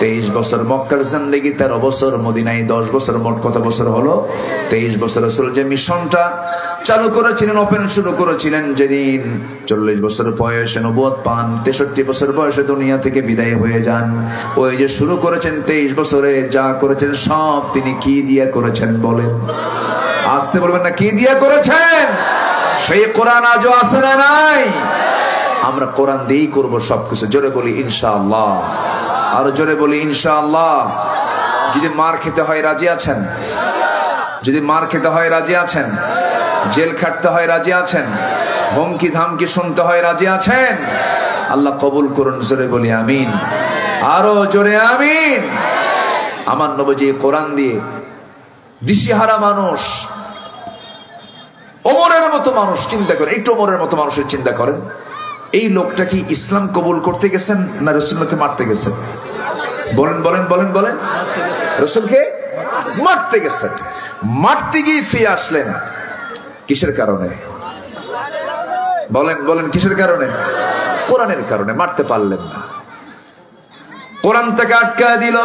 23 বছর। মক্কার জিন্দেগি 13 বছর, মদিনায় 10 বছর, মোট কত বছর হলো? 23 বছর। রাসূল যে মিশনটা চালু করেছিলেন, ওপেন শুরু করেছিলেন যেদিন 40 বছর বয়সে নবুয়ত পান, 63 বছর বয়সে দুনিয়া থেকে বিদায় হয়ে যান। ওই যে শুরু করেছেন 23 বছরে, যা করেছেন সব তিনি কি দিয়ে করেছেন বলেন? আসতে বলবেন না, কি দিয়ে করেছেন? সেই কোরআন আজও আছে না নাই? আমরা কোরআন দিয়েই করবো সবকিছু। জোরে বলি ইনশাআল্লাহ, আরো জোরে বলি ইনশাআল্লাহ। যদি মার খেতে হয় রাজি আছেন? যদি মার খেতে হয় রাজি আছেন? জেল খাটতে হয় রাজি আছেন? হুমকি ধামকি শুনতে হয় রাজি আছেন? আল্লাহ কবুল করুন। জোরে বলি আমিন, আরো জোরে আমিন। আমার নবীজি কোরআন দিয়ে দিশেহারা মানুষ, ওমরের মতো মানুষ, চিন্তা করেন, একটু ওমরের মতো মানুষের চিন্তা করেন। এই লোকটা কি ইসলাম কবুল করতে গেছেন না রাসূলকে মারতে গেছেন? বলেন বলেন বলেন বলেন। রাসূলকে মারতে গেছেন। মারতে গিয়ে ফিরে আসলেন কিসের কারণে? বলেন বলেন, কিসের কারণে? কোরআনের কারণে। মারতে পারলেন না, কোরআন থেকে আটকায় দিল।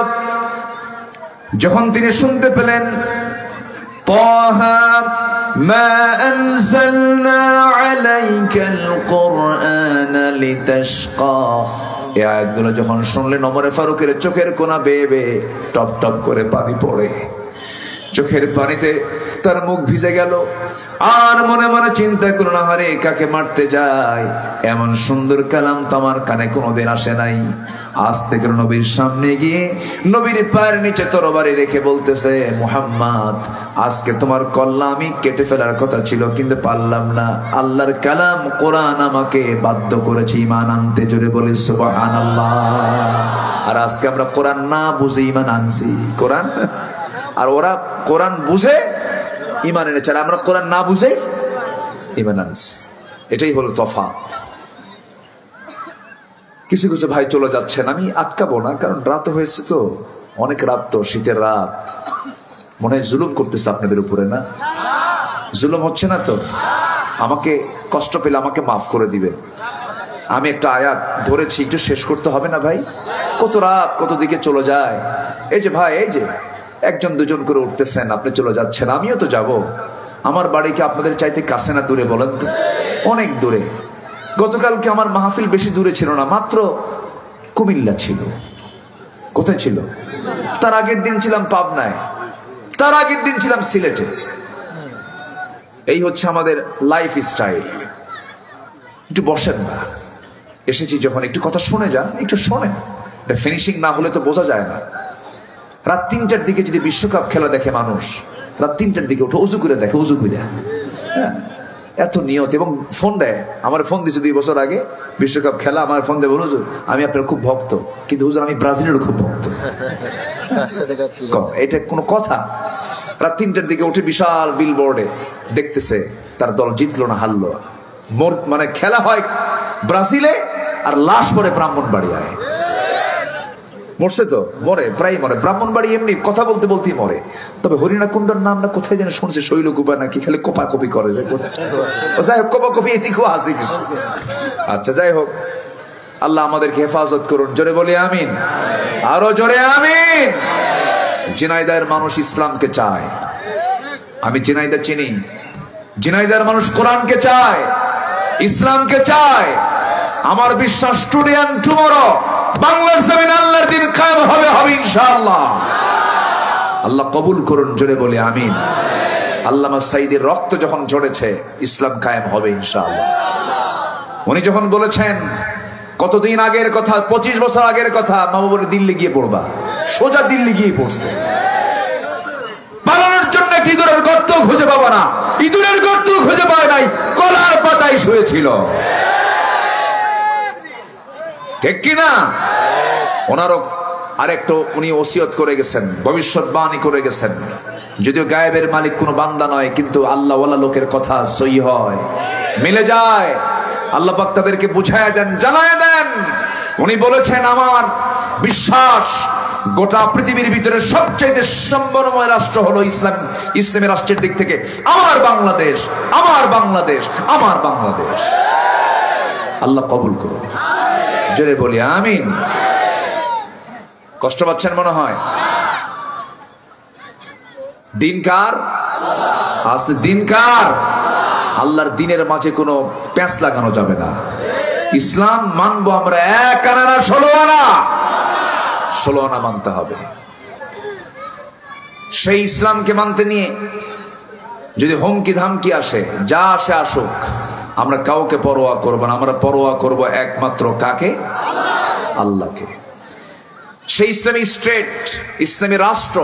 যখন তিনি শুনতে পেলেন তাহা মা আনজালনা আলাইকাল কুরআনা লিতাশকা, এই আয়াতগুলো যখন শুনলেন ওমরে ফারুকের চোখের কোনা বেয়ে বেয়ে টপ টপ করে পানি পড়ে। চোখের পানিতে তার মুখ ভিজে গেল। আর মনে মনে চিন্তা করল, না হারে কাকে মারতে যায়, এমন সুন্দর কালাম তো আমার কানে কোনোদিন আসে নাই। আজ থেকে নবীর সামনে গিয়ে নবীর পায়ের নিচে তরবারি রেখে বলতেছে, মুহাম্মদ আজকে তোমার কল্লা আমি কেটে ফেলার কথা ছিল, কিন্তু পারলাম না। আল্লাহর কালাম কোরআন আমাকে বাধ্য করেছে ঈমান আনতে। জোরে বলি সুবহানাল্লাহ। আর আজকে আমরা কোরআন না বুঝে ঈমান আনছি। কোরআন আর ওরা কোরআন বুঝে ঈমান এনেছে, আর আমরা কোরআন না বুঝে ঈমান আনছি। এটাই হলো তফাৎ। কিছু কিছু ভাই চলে যাচ্ছেন, আমি আটকাবো না, কারণ রাত হয়েছে তো, অনেক রাত তো, শীতের রাত। মনে হয় জুলুম করতেছে আপনাদের উপরে, না জুলুম হচ্ছে না তো? আমাকে কষ্ট পেলে আমাকে মাফ করে দিবেন। আমি একটা আয়াত ধরেছি, একটু শেষ করতে হবে না ভাই? কত রাত, কত দিকে চলে যায়। এই যে ভাই, এই যে একজন দুজন করে উঠতেছেন, আপনি চলে যাচ্ছেন, আমিও তো যাব। আমার বাড়ি কি আপনাদের চাইতে কাছে না দূরে বলেন তো? অনেক দূরে। গতকালকে আমার মাহফিল বেশি দূরে ছিল না, মাত্র কুমিল্লা ছিল। কোথায় ছিল? তার আগের দিন ছিলাম পাবনায়, তার আগের দিন ছিলাম সিলেটে। এই হচ্ছে আমাদের লাইফ স্টাইল। একটু বসেন না, এসেছি যখন একটু কথা শুনে যান, একটু শোনেন। ফিনিশিং না হলে তো বোঝা যায় না। রাত 3টার দিকে যদি বিশ্বকাপ খেলা দেখে মানুষ, রাত 3টার দিকে উঠে উজু করে দেখে, উজু করে, হ্যাঁ এত নিয়ত। এবং ফোন দেয়, আমার ফোন দিয়েছে 2 বছর আগে, বিশ্বকাপ খেলা, আমার ফোন দেয়, বলুন হুজুর আমি আপনার খুব ভক্ত, কিন্তু হুজুর আমি ব্রাজিলের খুব ভক্ত। এটা কোনো কথা? রাত 3টার দিকে উঠে বিশাল বিলবোর্ডে দেখতেছে তার দল জিতলো না হারলো। মানে খেলা হয় ব্রাজিলে, আর লাশ পরে ব্রাহ্মণবাড়িয়ায়। মরছে তো, মরে, প্রায় মরে। ব্রাহ্মণবাড়ি এমনি কথা বলতে বলতেই মরে। তবে হরিণাকুণ্ডার নামটা কোথায় যেন শুনছে, শৈলকুপা নাকি, খালি কোপাকপি করে। যাই হোক, কোপাকপি এদিকেও আছে কিছু। আচ্ছা যাই হোক, আল্লাহ আমাদেরকে হেফাজত করুন। জোরে বলি আমিন, আরো জোরে আমিন। ঝিনাইদহের মানুষ ইসলামকে চায়, আমি ঝিনাইদহ চিনি। ঝিনাইদহের মানুষ কোরআনকে চায়, ইসলামকে চায়। আমার বিশ্বাস টুডে এন্ড টুমরো বাংলার জমিন আল্লাহর দিন কায়েম হবে, হবে ইনশাআল্লাহ। আল্লাহ কবুল করুন। জোরে বলি আমিন। আল্লামা সাইদির রক্ত যখন ঝরেছে, ইসলাম কায়েম হবে ইনশাআল্লাহ। উনি যখন বলেছেন, কতদিন আগের কথা, 25 বছর আগের কথা, মা বাবা বলে দিল্লি গিয়ে পড়বা, সোজা দিল্লি গিয়ে পড়ছে। পালানোর জন্য একটা ইঁদুরের গর্ত খুঁজে পাবো না, ইঁদুরের গর্ত খুঁজে পায় নাই, কলার পাতায় শুয়েছিল। ঠিক কিনা? ওনারও আরেকটু উনি ওসিয়ত করে গেছেন, ভবিষ্যৎবাণী করে গেছেন। যদিও গায়েবের মালিক কোনো বান্দা নয়, কিন্তু আল্লাহ ওয়ালা লোকের কথা সহি হয়, মিলে যায়। আল্লাহ পাক তাদেরকে বুঝায় দেন, জানায় দেন। উনি বলেছেন, আমার বিশ্বাস গোটা পৃথিবীর ভিতরে সবচেয়ে সম্মানময় রাষ্ট্র হলো ইসলাম। ইসলামী রাষ্ট্রের দিক থেকে আমার বাংলাদেশ, আমার বাংলাদেশ, আমার বাংলাদেশ। আল্লাহ কবুল করুন। জোরে বলি আমিন। কষ্ট পাচ্ছেন মনে হয়? দিন কার? আজকে দিন কার? আল্লাহর দিনের মাঝে কোনো প্যাঁচ লাগানো যাবে না। ইসলাম মানবো আমরা 1 আনা না 16 আনা, 16 আনা মানতে হবে। সেই ইসলামকে মানতে নিয়ে যদি হুমকি ধামকি আসে, যা আসে আসুক, আমরা কাউকে পরোয়া করব না। আমরা পরোয়া করব একমাত্র কাকে? আল্লাহকে। সেই ইসলামী স্টেট, ইসলামী রাষ্ট্র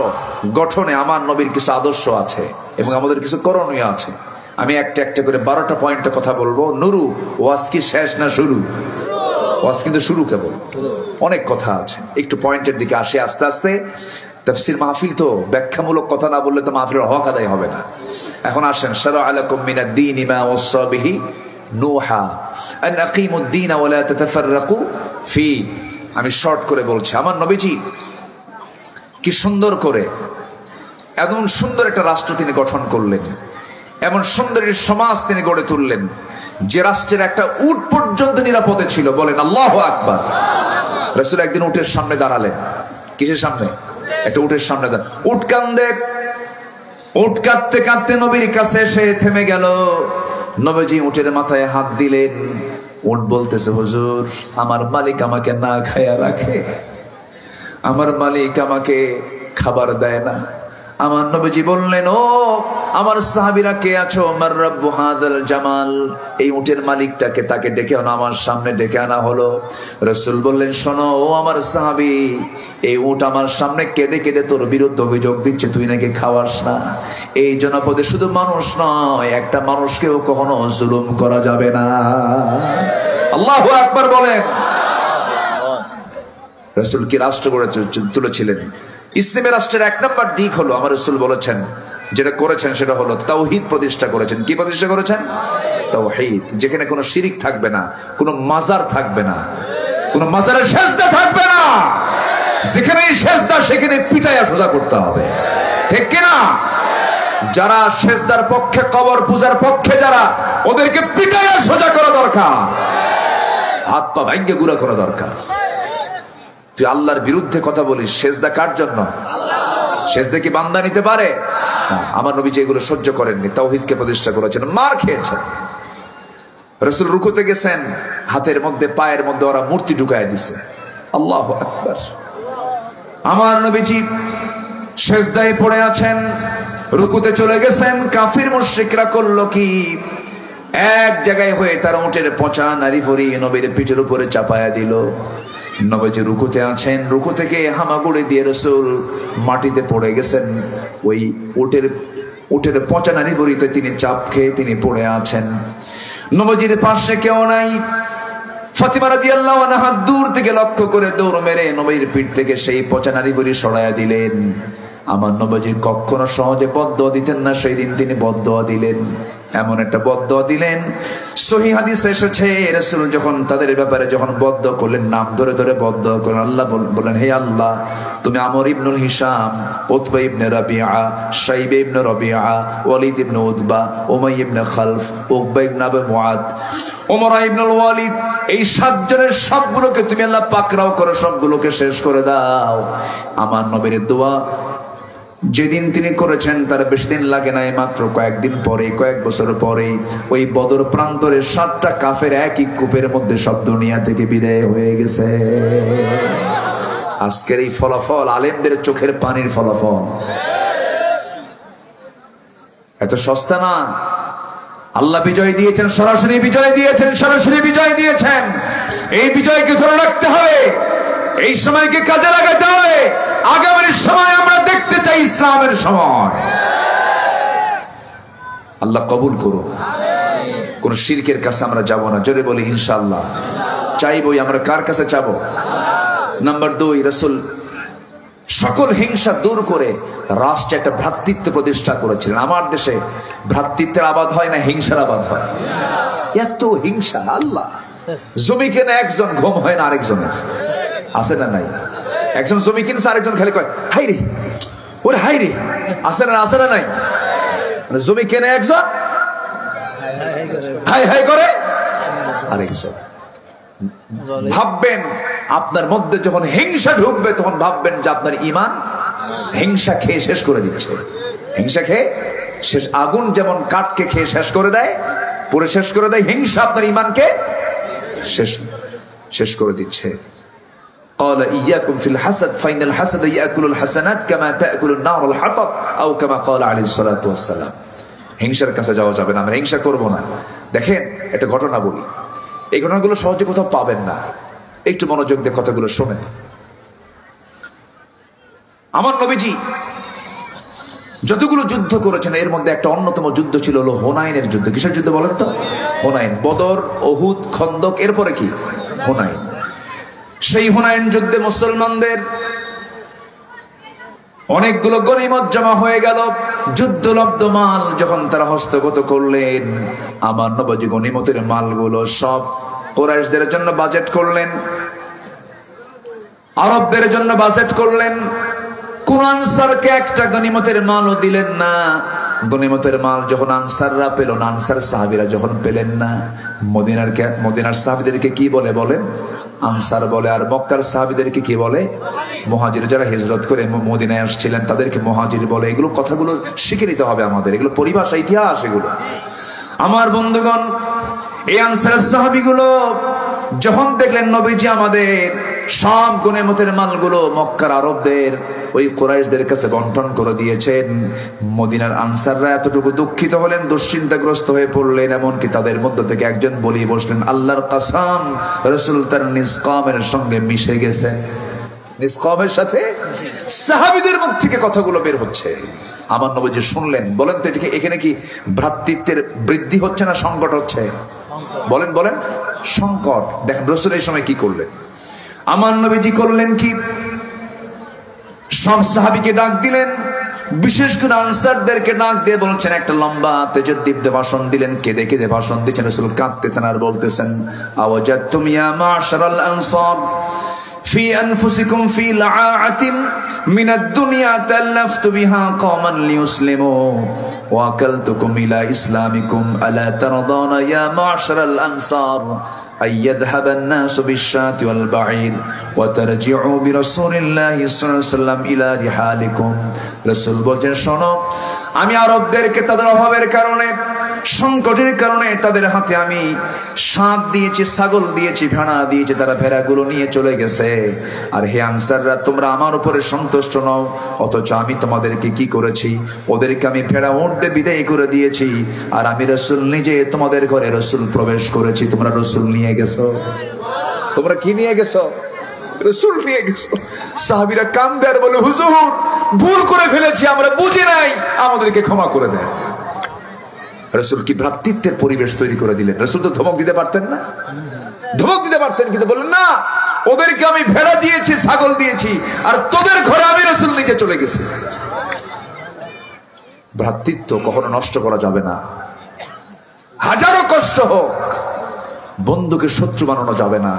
গঠনে আমার নবীর কিছু আদর্শ আছে এবং আমাদের কিছু করণীয় আছে। আমি একটা একটা করে 12টা পয়েন্টে কথা বলবো। নুরু, ওয়াজ কি শেষ না শুরু? ওয়াজ কিন্তু শুরু কেবল, অনেক কথা আছে। একটু পয়েন্টের দিকে আসে আস্তে আস্তে। তাফসীর মাহফিল তো, ব্যাখ্যামূলক কথা না বললে তো মাহফিলের হক আদায় হবে না। এখন আসেন, শারা'a লাকুম মিনাদ-দীনি মা ওয়াসসা বিহি নূহা আন আকিমুদ-দীনা ওয়া লা তাতাফাররাকু ফি। আমি শর্ট করে বলছি, আমার নবীজি কি সুন্দর করে এমন সুন্দর একটা রাষ্ট্র তিনি গঠন করলেন, এমন সুন্দর সমাজ তিনি গড়ে তুললেন, যে রাষ্ট্রের একটা উট পর্যন্ত নিরাপদে ছিল। বলেন আল্লাহু আকবার। রাসূল একদিন উটের সামনে দাঁড়ালেন। কিসের সামনে? একটা উটের সামনে দাঁড়ালেন। উট কান্দে, উট কাঁদতে কাঁদতে নবীর কাছে এসে থেমে গেল। নবীজি উটের মাথায় হাত দিলেন। উট বলতেছে, হুজুর আমার মালিক আমাকে না খায়া রাখে, আমার মালিক আমাকে খাবার দেয় না, আমার নবীজি বললেন, ও আমার সাহাবীরা কে আছো? মার রাব্বু হাদাল জামাল, এই উটের মালিকটাকে, তাকে ডেকে আনা। আমার সামনে ডেকে আনা হলো। রাসূল বললেন, শোনো ও আমার সাহাবী, এই উট আমার সামনে কেঁদে কেঁদে তোর বিরুদ্ধে অভিযোগ দিচ্ছে, তুই নাকি খাওয়াস না। এই জনপদে শুধু মানুষ নয়, একটা মানুষকেও কখনো জুলুম করা যাবে না। আল্লাহু আকবার বলেন। রাসূল কি রাষ্ট্র গড়ে তুলেছিলেন? ইসলামের রাষ্ট্রের এক নম্বর দিক হলো, আমার রাসূল বলেছেন, যেটা করেছেন সেটা হলো তাওহীদ প্রতিষ্ঠা করেছেন। কি প্রতিষ্ঠা করেছেন? তাওহীদ। যেখানে কোনো শিরিক থাকবে না, কোনো মাজার থাকবে না, কোনো মাজারের সেজদা থাকবে না। যেখানে সেজদা সেখানে পিটাইয়া সোজা করতে হবে, ঠিক কিনা? যারা সেজদার পক্ষে, কবর পূজার পক্ষে যারা, ওদেরকে পিটাইয়া সোজা করা দরকার, হাত পা ভাঙ্গে গুঁড়া করা দরকার। তুই আল্লাহর বিরুদ্ধে কথা বলিস, সেজদা কার জন্য? সেজদা কি বান্দা নিতে পারে? আমার নবীজি এগুলো সহ্য করেননি, তাওহীদকে প্রতিষ্ঠা করেছেন, মার খেয়েছেন। রাসূল রুকুতে গেছেন, হাতের মধ্যে পায়ের মধ্যে ওরা মূর্তি ঢুকায় দিছে। আল্লাহু আকবার। আমার নবীজি সেজদায় পড়ে আছেন, রুকুতে চলে গেছেন। কাফির মুশরিকরা করলো কি, এক জায়গায় হয়ে তার উটের পচা নারী ভরি নবীর পিঠের উপরে চাপায়া দিল। নবীজি রুকুতে আছেন, রুকু থেকে হামাগুড়ি দিয়ে রাসূল মাটিতে পড়ে গেছেন। ওই উটের পচা নারী ভরিতে তিনি চাপ খেয়ে তিনি পড়ে আছেন। নবীজির পাশে কেউ নাই। ফাতিমা রাদিয়াল্লাহু আনহা দূর থেকে লক্ষ্য করে দৌড় মেরে নবীর পিঠ থেকে সেই পচা নারী ভরি সরাইয়া দিলেন। আমার নবীজি কখনো সহজে বদদোয়া দিতেন না, সেই দিন তিনি বদদোয়া দিলেন। এমন একটা বদদোয়া দিলেন, সহিহ হাদিসে এসেছে, রাসূল যখন তাদের ব্যাপারে যখন বদদোয়া করলেন, নাম ধরে ধরে বদদোয়া করলেন। আল্লাহ বলেন, হে আল্লাহ, তুমি আমর ইবনুল হিশাম, উতবা ইবনে রাবিআ, শাইবা ইবনে রাবিআ, ওয়ালিদ ইবনে উতবা, উমাইয়া ইবনে খালফ, উকবা ইবনে আবু মুআদ, উমরা ইবনুল ওয়ালিদ, এই সাতজনের সবগুলোকে তুমি আল্লাহ পাকড়াও করে সবগুলোকে শেষ করে দাও। আমার নবীর দোয়া যেদিন তিনি করেছেন তার বেশি দিন লাগে নাই, মাত্র কয়েকদিন পরে, কয়েক বছর পরে ওই বদর প্রান্তরে 7টা কাফের একই কূপের মধ্যে সব দুনিয়া থেকে বিদায় হয়ে গেছে। আজকের এই ফলাফল আলেমদের চোখের পানির ফলাফল, এত সস্তা না। আল্লাহ বিজয় দিয়েছেন, সরাসরি বিজয় দিয়েছেন, সরাসরি বিজয় দিয়েছেন। এই বিজয়কে ধরে রাখতে হবে, এই সময়কে কাজে লাগাতে হবে। আগামীর সময় আমরা দেখতে চাই ইসলামের সময়। আল্লাহ কবুল করুন। কোন শিরকের কাছে আমরা যাব না, জোরে বলি ইনশাআল্লাহ। চাইবই আমরা, কার কাছে চাবো? নাম্বার 2, রাসূল সকল হিংসা দূর করে রাষ্ট্রে একটা ভ্রাতৃত্ব প্রতিষ্ঠা করেছিলেন। আমার দেশে ভ্রাতৃত্বের আবাদ হয় না, হিংসার আবাদ হয়। এত হিংসা, আল্লাহ। জমি কেনে একজন, ঘুম হয় না আরেকজনের, আছে না নাই? একজন জমি কিনছে, আরেকজন খালি কয় হাই রে, ওরে হাই রে, আছে না? আছে না নাই? জমি কেনে একজন, হাই হাই করে আরেকজন। ভাববেন আপনার মধ্যে যখন হিংসা ঢুকবে, তখন ভাববেন যে আপনার ঈমান হিংসা খেয়ে শেষ করে দিচ্ছে। হিংসা খেয়ে শেষ, আগুন যেমন কাঠকে খেয়ে শেষ করে দেয়, পুরো শেষ করে দেয়, হিংসা আপনার ঈমানকে শেষ করে দিচ্ছে। قال إياكم في الحسد فإن الحسد يأكل الحسنات كما تأكل النار الحطب أو كما قال عليه الصلاة والسلام। হিংসার কাছে যাওয়া যাবে না, আমরা হিংসা করব না। দেখেন একটা ঘটনা বলি, এই ঘটনাগুলো সহজে কোথাও পাবেন না, একটু মনোযোগ দিয়ে কথাগুলো শোনেন। আমার নবীজি যতগুলো যুদ্ধ করেছেন, এর মধ্যে একটা অন্যতম যুদ্ধ ছিল হলো হুনাইনের যুদ্ধ। কিসের যুদ্ধ বলেন তো? হুনাইন। বদর, উহুদ, খন্দক, এরপরে কি? হুনাইন। সেই হুনাইন যুদ্ধে মুসলমানদের অনেকগুলো গনিমত জমা হয়ে গেল। যুদ্ধলব্ধ মাল যখন তারা হস্তগত করলেন, আমার নবীজি গনিমতের মালগুলো সব কুরাইশদের জন্য বাজেট করলেন, আরবদের জন্য বাজেট করলেন। কোন আনসারকে একটা গনিমতের মালও দিলেন না। গনিমতের মাল যখন আনসাররা পেল না, আনসার সাহাবীরা যখন পেলেন না, মদিনার সাহাবীদেরকে কি বলে? বলেন আনসার বলে। আর মক্কার সাহাবীদেরকে কি বলে? মুহাজির। যারা হিজরত করে মদিনায় আসছিলেন তাদেরকে মুহাজির বলে। এগুলো কথাগুলো শিখে নিতে হবে আমাদের, এগুলো পরিভাষা, ইতিহাস এগুলো। আমার বন্ধুগণ, এই আনসার সাহাবীগুলো যখন দেখলেন নবীজি আমাদের সব গনিমতের মালগুলো মক্কার আরবদের ওই কুরাইশদের কাছে বন্টন করে দিয়েছেন। মদিনার আনসাররা এতটুকু দুঃখিত হলেন, দুশ্চিন্তাগ্রস্ত হয়ে পড়লেন, এমনকি তাদের মধ্য থেকে একজন বলি বসলেন, আল্লাহর কসম, রাসূল তার নিষ্কামের সঙ্গে মিশে গেছে। নিষ্কামের সাথে সাহাবীদের মুখ থেকে কথাগুলো বের হচ্ছে। আমার নবীজি শুনলেন, বলেন তো এখানে কি ভ্রাতৃত্বের বৃদ্ধি হচ্ছে না সংকট হচ্ছে? বলেন বলেন, সংকট। দেখেন রাসূল এই সময় কি করলেন। আমার নবীজি করলেন কি, সব সাহাবীকে ডাক দিলেন, বিশেষ করে আনসারদেরকে ডাক দিয়ে বলছেন, একটা লম্বা তেজদ্দীপ্ত ভাষণ দিলেন, কেঁদে কেঁদে ভাষণ দিচ্ছেন। রাসূল কাঁদতেছেন আর বলতেছেন, আওয়াজাতুম ইয়া মা'শারাল আনসার في أنفسكم في لعاعة من الدنيا تلفت بها قوما ليسلموا وأكلتكم إلى إسلامكم ألا ترضون يا معشر الأنصار أن يذهب الناس بالشاة والبعير وترجعوا برسول الله صلى الله عليه وسلم إلى رحالكم। রাসূল বলেন, শোনো, আমি আরবদেরকে তাদের অভাবের কারণে, সংকটের কারণে তাদের হাতে আমি সাপ দিয়েছি, ছাগল দিয়েছি, ভেড়া দিয়েছি, তারা ভেড়াগুলো নিয়ে চলে গেছে। আর হে আনসাররা, তোমরা আমার উপরে সন্তুষ্ট নও, অথচ আমি তোমাদেরকে কি করেছি, ওদেরকে আমি ভেড়া উঠতে বিদায় করে দিয়েছি। আর আমি রাসূল নিজে তোমাদের ঘরে রাসূল প্রবেশ করেছি, তোমরা রাসূল নিয়ে গেছো। তোমরা কি নিয়ে গেছো? রাসূল নিয়ে গেছো। সাহাবীরা কান্দে আর বলে, হুজুর ভুল করে ফেলেছি, আমরা বুঝি নাই, আমাদেরকে ক্ষমা করে দেন। রাসূল কি ভ্রাতৃত্বের পরিবেশ তৈরি করে দিলেন। রাসূল তো ধমক দিতে পারতেন না, ধমক দিতে পারতেন, কিন্তু বললেন না, ওদেরকে আমি ভেড়া দিয়েছি, ছাগল দিয়েছি, আর তোদের ঘরে আমি রাসূল নিজে চলে গেছি। ভ্রাতৃত্ব কখনো নষ্ট করা যাবে না। হাজারো কষ্ট হোক, বন্ধুকে শত্রু বানানো যাবে না,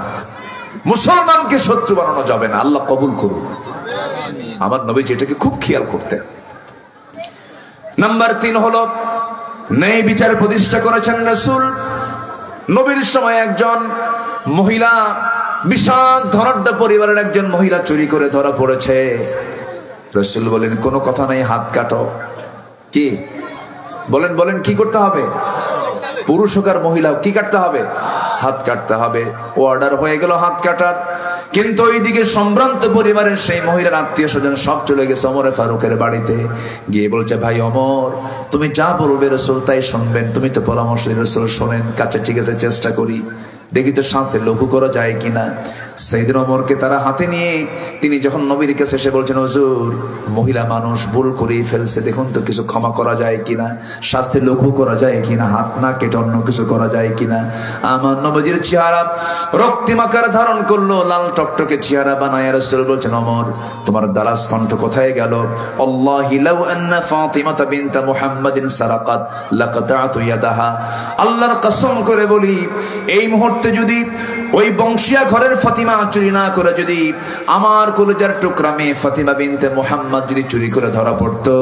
মুসলমানকে শত্রু বানানো যাবে না। আল্লাহ কবুল করুন। আমার নবীজি এটাকে খুব খেয়াল করতেন। নাম্বার 3 হলো, ন্যায় বিচার প্রতিষ্ঠা করেছেন রাসূল। নবীর সময় একজন মহিলা, বিশাল ধনাঢ্য পরিবারের একজন মহিলা চুরি করে ধরা পড়েছে। রাসূল বলেন, কোনো কথা নাই, হাত কাটো। কি বলেন বলেন, কি করতে হবে? পুরুষ হোক আর মহিলা, কি কাটতে হবে? হাত কাটতে হবে। অর্ডার হয়ে গেল হাত কাটার। কিন্তু ওইদিকে সম্ভ্রান্ত পরিবারের সেই মহিলার আত্মীয় স্বজন সব চলে গেছে ওমর ফারুকের বাড়িতে, গিয়ে বলছে, ভাই ওমর, তুমি যা বলবে রাসূল তাই শুনবেন, তুমি তো পরামর্শ রাসূল শোনেন। কাছে ঠিক আছে, চেষ্টা করি, দেখি তো শাস্তি লঘু করা যায় কিনা। সাইয়েদনা ওমরকে তারা হাতে নিয়ে তিনি যখন নবীর কাছে এসে বলছেন, হুজুর, মহিলা মানুষ ভুল করেই ফেলছে, দেখুন তো কিছু ক্ষমা করা যায় কিনা, শাস্তি লঘু করা যায় কিনা, হাত না কেটে অন্য কিছু করা যায় কিনা। আমার নবীর চেহারা রক্তিম আকার ধারণ করলো, লাল টকটকে চেহারা বানায়। রাসূল বলছেন, ওমর, তোমার দারাজ কণ্ঠ কোথায় গেল? আল্লাহি লাউ আন্না ফাতিমাতা বিনত মুহাম্মাদিন সারাকাত লাকাতাতু ইয়াদাহা। আল্লাহর কসম করে বলি, এই মুহূর্তে যদি ওই বংশীয় ঘরের ফাতিমা চুরি না করে, যদি আমার কলিজার টুকরা মেয়ে ফাতিমা বিনতে মুহাম্মদ যদি চুরি করে ধরা পড়তো,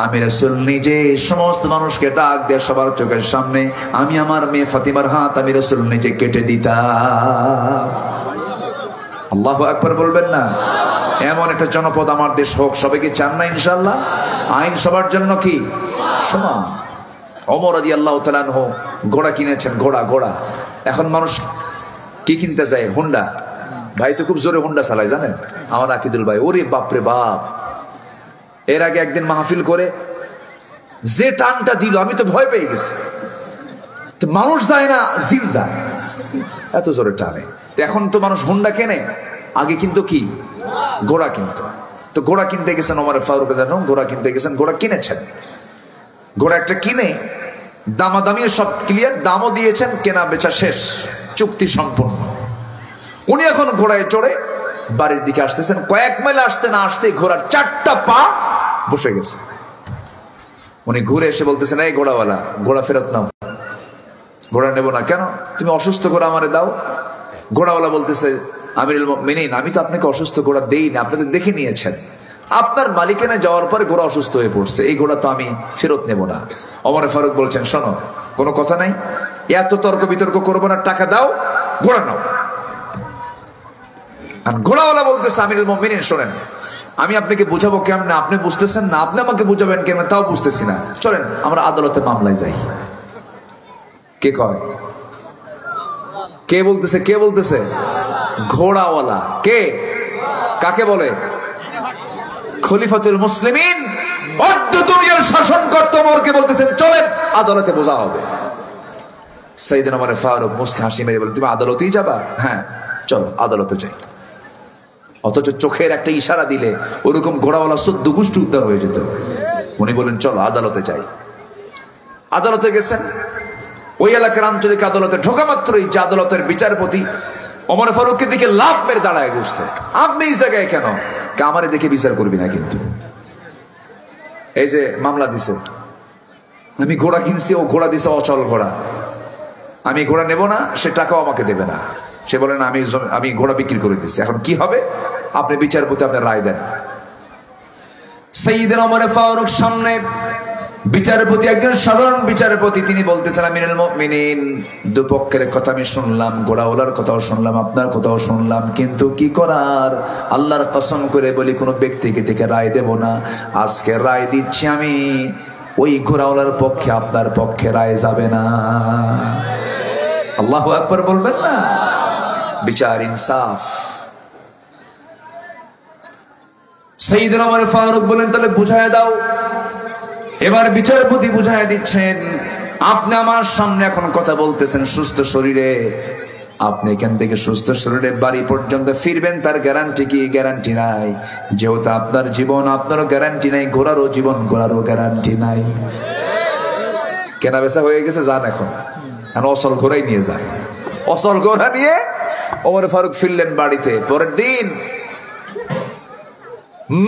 আমি রাসূল নিজে সমস্ত মানুষকে ডাক দিয়ে সবার চোখের সামনে আমি আমার মেয়ে ফাতিমার হাত আমি রাসূল নিজে কেটে দিতাম। আল্লাহু আকবার বলবেন না? এমন একটা জনপদ আমার দেশ হোক, সবাই কি চান না? ইনশাআল্লাহ আইন সবার জন্য কি সমান। ওমর রাদিয়াল্লাহু তাআলা আনহু ঘোড়া কিনেছেন, ঘোড়া। এখন মানুষ কি কিনতে যায়? হোন্ডা। ভাই তো খুব জোরে হোন্ডা চালায়, জানেন আমার আকিদুল ভাই, ওরে বাপরে বাপ। এর আগে একদিন মাহফিল করে যে টানটা দিল, আমি তো ভয় পেয়ে গেছি। তো মানুষ যায় না, জিল যায়, এত জোরে টানে। এখন তো মানুষ হোন্ডা কেনে, আগে কিন্তু কি ঘোড়া কিনতো। তো ঘোড়া কিনতে গেছেন ওমর ফারুক রাদিয়াল্লাহু আনহু, ঘোড়া কিনতে গেছেন, ঘোড়া কিনেছেন। ঘোড়া একটা কিনে দামাদামি সব ক্লিয়ার, দামও দিয়েছেন, কেনা বেচা শেষ, চুক্তি সম্পূর্ণ। উনি এখন ঘোড়ায় চড়ে বাড়ির দিকে আসতেছেন। কয়েক মাইল আসতে না আসতে ঘোড়ার 4টা পা বসে গেছে। উনি ঘুরে এসে বলতেছেন, এই ঘোড়াওয়ালা, ঘোড়া ফেরত নাও। ঘোড়া নেব না। কেন? তুমি অসুস্থ ঘোড়া আমারে দাও। ঘোড়াওয়ালা বলতেছে, আমিরুল মুমিনিন, আমি তো আপনাকে অসুস্থ ঘোড়া দেই না, আপনি তো দেখে নিয়েছেন, আপনার মালিকানা যাওয়ার পরে ঘোড়া অসুস্থ হয়ে পড়ছে, এই ঘোড়া তো আমি ফেরত নেব না। ওমর ফারুক বলছেন, শোনো, কোনো কথা নাই, এত তর্ক বিতর্ক করবো না, টাকা দাও, ঘোড়া নাও। আর ঘোড়াওয়ালা বলতেছে, আমিরুল মুমিনিন শোনেন, আমি আপনাকে বুঝাবো কেমনে, আপনি বুঝতেছেন না, আপনি আমাকে বুঝাবেন কেমনে তাও বুঝতেছি না, চলেন আমরা আদালতে মামলায় যাই। কে কয়? কে বলতেছে? ঘোড়াওয়ালা। কে? কাকে বলে? খলিফাতুল মুসলিমিন, অর্ধ দুনিয়ার শাসনকর্তা ওমরকে বলতেছেন চলেন আদালতে বোঝা হবে। সাইয়েদনা ওমর ফারুক মুস্কি হাসি মেরে বলেন, তুমি আদালতেই যাবা? হ্যাঁ চলো আদালতে যাই। অথচ চোখের একটা ইশারা দিলে ওরকম ঘোড়াওয়ালা 14 গোষ্ঠী উদ্ধার হয়ে যেত। উনি বলেন চলো আদালতে যাই। আদালতে গেছেন। ওই এলাকার আঞ্চলিক আদালতে ঢোকা মাত্রই যে আদালতের বিচারপতি ওমর ফারুককে দেখে লাভ মেরে দাঁড়ায় বসছে। আপনি এই জায়গায় কেন? আমারে দেখে বিচার করবি না কিন্তু। এই যে মামলা দিছে, আমি ঘোড়া কিনছি, ও ঘোড়া দিছে অচল ঘোড়া, আমি ঘোড়া নেব না, সে টাকাও আমাকে দেবে না। সে বলে না আমি ঘোড়া বিক্রি করে দিচ্ছি, এখন কি হবে? আপনি বিচারপতি, আপনার রায় দেন। সাইয়েদনা ওমর ফারুক সামনে বিচারপতি, একজন সাধারণ বিচারপতি, তিনি বলতেছেন আমিরুল মুমিনিন, দুপক্ষের কথা আমি শুনলাম, ঘোড়াওয়ালার কথাও শুনলাম, আপনার কথাও শুনলাম, কিন্তু কি করার, আল্লাহর কসম করে বলি কোনো ব্যক্তিকে থেকে রায় দেব না। আজকে রায় দিচ্ছি আমি, ওই ঘোড়াওয়ালার পক্ষে আপনার পক্ষে রায় যাবে না। আল্লাহু আকবার বলবেন না? বিচার ইনসাফ। সাইয়েদনা ওমর ফারুক বলেন তাহলে বুঝায় দাও। এবার বিচারপতি বুঝায় দিচ্ছেন, আপনি আমার সামনে এখন কথা বলতেছেন সুস্থ শরীরে, আপনি এখান থেকে সুস্থ শরীরে বাড়ি পর্যন্ত ফিরবেন, তার গ্যারান্টি কি? গ্যারান্টি নাই। যেহেতু আপনার জীবন, আপনারও গ্যারান্টি নাই, ঘোড়ারও জীবন, ঘোড়ারও গ্যারান্টি নাই। কেনা বেচা হয়ে গেছে, যান এখন অসল ঘোড়াই নিয়ে যান। অসল ঘোড়া নিয়ে ওমর ফারুক ফিরলেন বাড়িতে। পরের দিন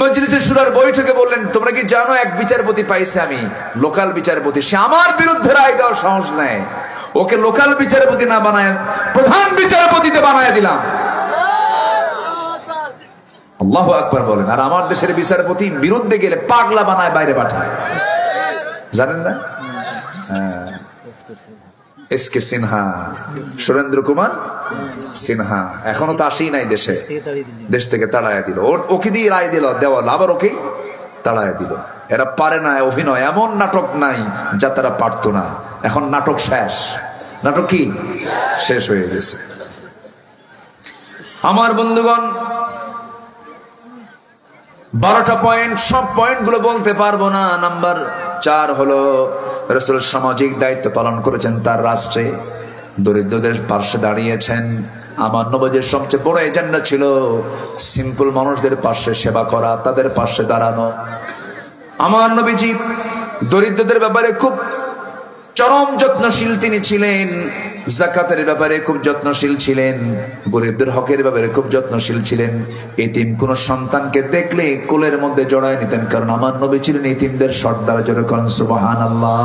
মজলিসে শুরার বৈঠকে বললেন, তোমরা কি জানো এক বিচারপতি পাইছে আমি, লোকাল বিচারপতি, সে আমার বিরুদ্ধে রায় দেওয়ার সাহস নেয়, ওকে লোকাল বিচারপতি না বানায় প্রধান বিচারপতিতে বানায় দিলাম। আল্লাহু আকবার বলেন। আর আমার দেশের বিচারপতি বিরুদ্ধে গেলে পাগলা বানায় বাইরে পাঠায়, জানেন না? এসকে সিনহা, সুরেন্দ্র কুমার সিনহা, এখনো তো আসেই নাই দেশে, দেশ থেকে তাড়াইয়া দিল। ওকে দিয়ে রায় দিল দেওয়াল, আবার ওকেই তাড়াইয়া দিল। এরা পারে না অভিনয়, এমন নাটক নাই যা তারা পারতো না। এখন নাটক শেষ। নাটক কি শেষ হয়ে গেছে। আমার বন্ধুগণ, 12টা পয়েন্ট, সব পয়েন্ট গুলো বলতে পারবো না। নাম্বার 4 হলো রাসূল সামাজিক দায়িত্ব পালন করেছেন তার রাষ্ট্রে, দরিদ্রদের পাশে দাঁড়িয়েছেন। আমার নবীর সবচেয়ে বড় এজেন্ডা ছিল সিম্পল মানুষদের পাশে সেবা করা, তাদের পাশে দাঁড়ানো। আমার নবীজি দরিদ্রদের ব্যাপারে খুব চরম যত্নশীল তিনি ছিলেন, যাকাতের ব্যাপারে খুব যত্নশীল ছিলেন, গরিবদের হকের ব্যাপারে খুব যত্নশীল ছিলেন। এতিম কোন সন্তানকে দেখলে কোলের মধ্যে জড়ায় নিতেন, কারণ আমার নবী ছিলেন এতিমদের সর্দার। জোরে করেন সুবহানাল্লাহ।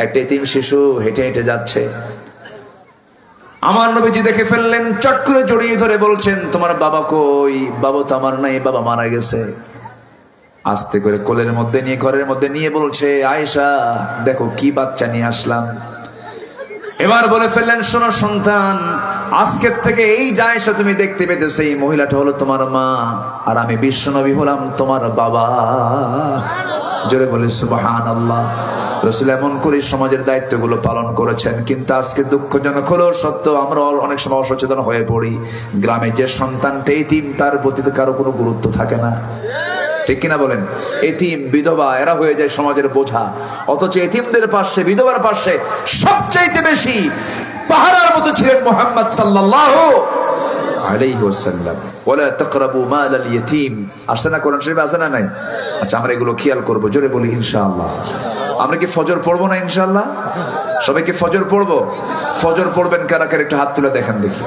একটা এতিম শিশু হেঁটে হেঁটে যাচ্ছে, আমার নবীজি দেখে ফেললেন, চট করে জড়িয়ে ধরে বলছেন, তোমার বাবা কই? বাবা তো আমার নাই, বাবা মারা গেছে। আস্তে করে কোলের মধ্যে নিয়ে ঘরের মধ্যে নিয়ে বলছে, আয়েশা দেখো কি বাচ্চা নিয়ে আসলাম। এবার বলে ফেললেন, শোনো সন্তান, আজকের থেকে এই যে আয়েশা তুমি দেখতে পেতেছো, এই মহিলাটা হলো তোমার মা, আর আমি বিশ্বনবী হলাম তোমার বাবা। জোরে বলে সুবহানাল্লাহ। রাসূল এমন করে সমাজের দায়িত্বগুলো পালন করেছেন। কিন্তু আজকে দুঃখজনক হলেও সত্য, আমরা অনেক সময় অসচেতন হয়ে পড়ি। গ্রামে যে সন্তানটা এতিম, তার প্রতি কারো কোনো গুরুত্ব থাকে না, ঠিক কিনা বলেন? এতিম, বিধবা, এরা হয়ে যায় সমাজের বোঝা। অথচ এতিমদের পাশে, বিধবার পাশে সবচাইতে বেশি পাহারার মতো ছিলেন মুহাম্মদ সাল্লাল্লাহু আলাইহি ওয়াসাল্লাম। ওয়ালা তাকরাবু মালাল ইয়াতীম, আছে না কোরআন শরীফে? আছে না নাই? আচ্ছা, আমরা এগুলো খেয়াল করব। জোরে বলি ইনশাআল্লাহ। আমরা কি ফজর পড়বো না ইনশাআল্লাহ? সবাই কি ফজর পড়বো? ফজর পড়বেন কারা কারা? একটু হাত তুলে দেখেন দেখি।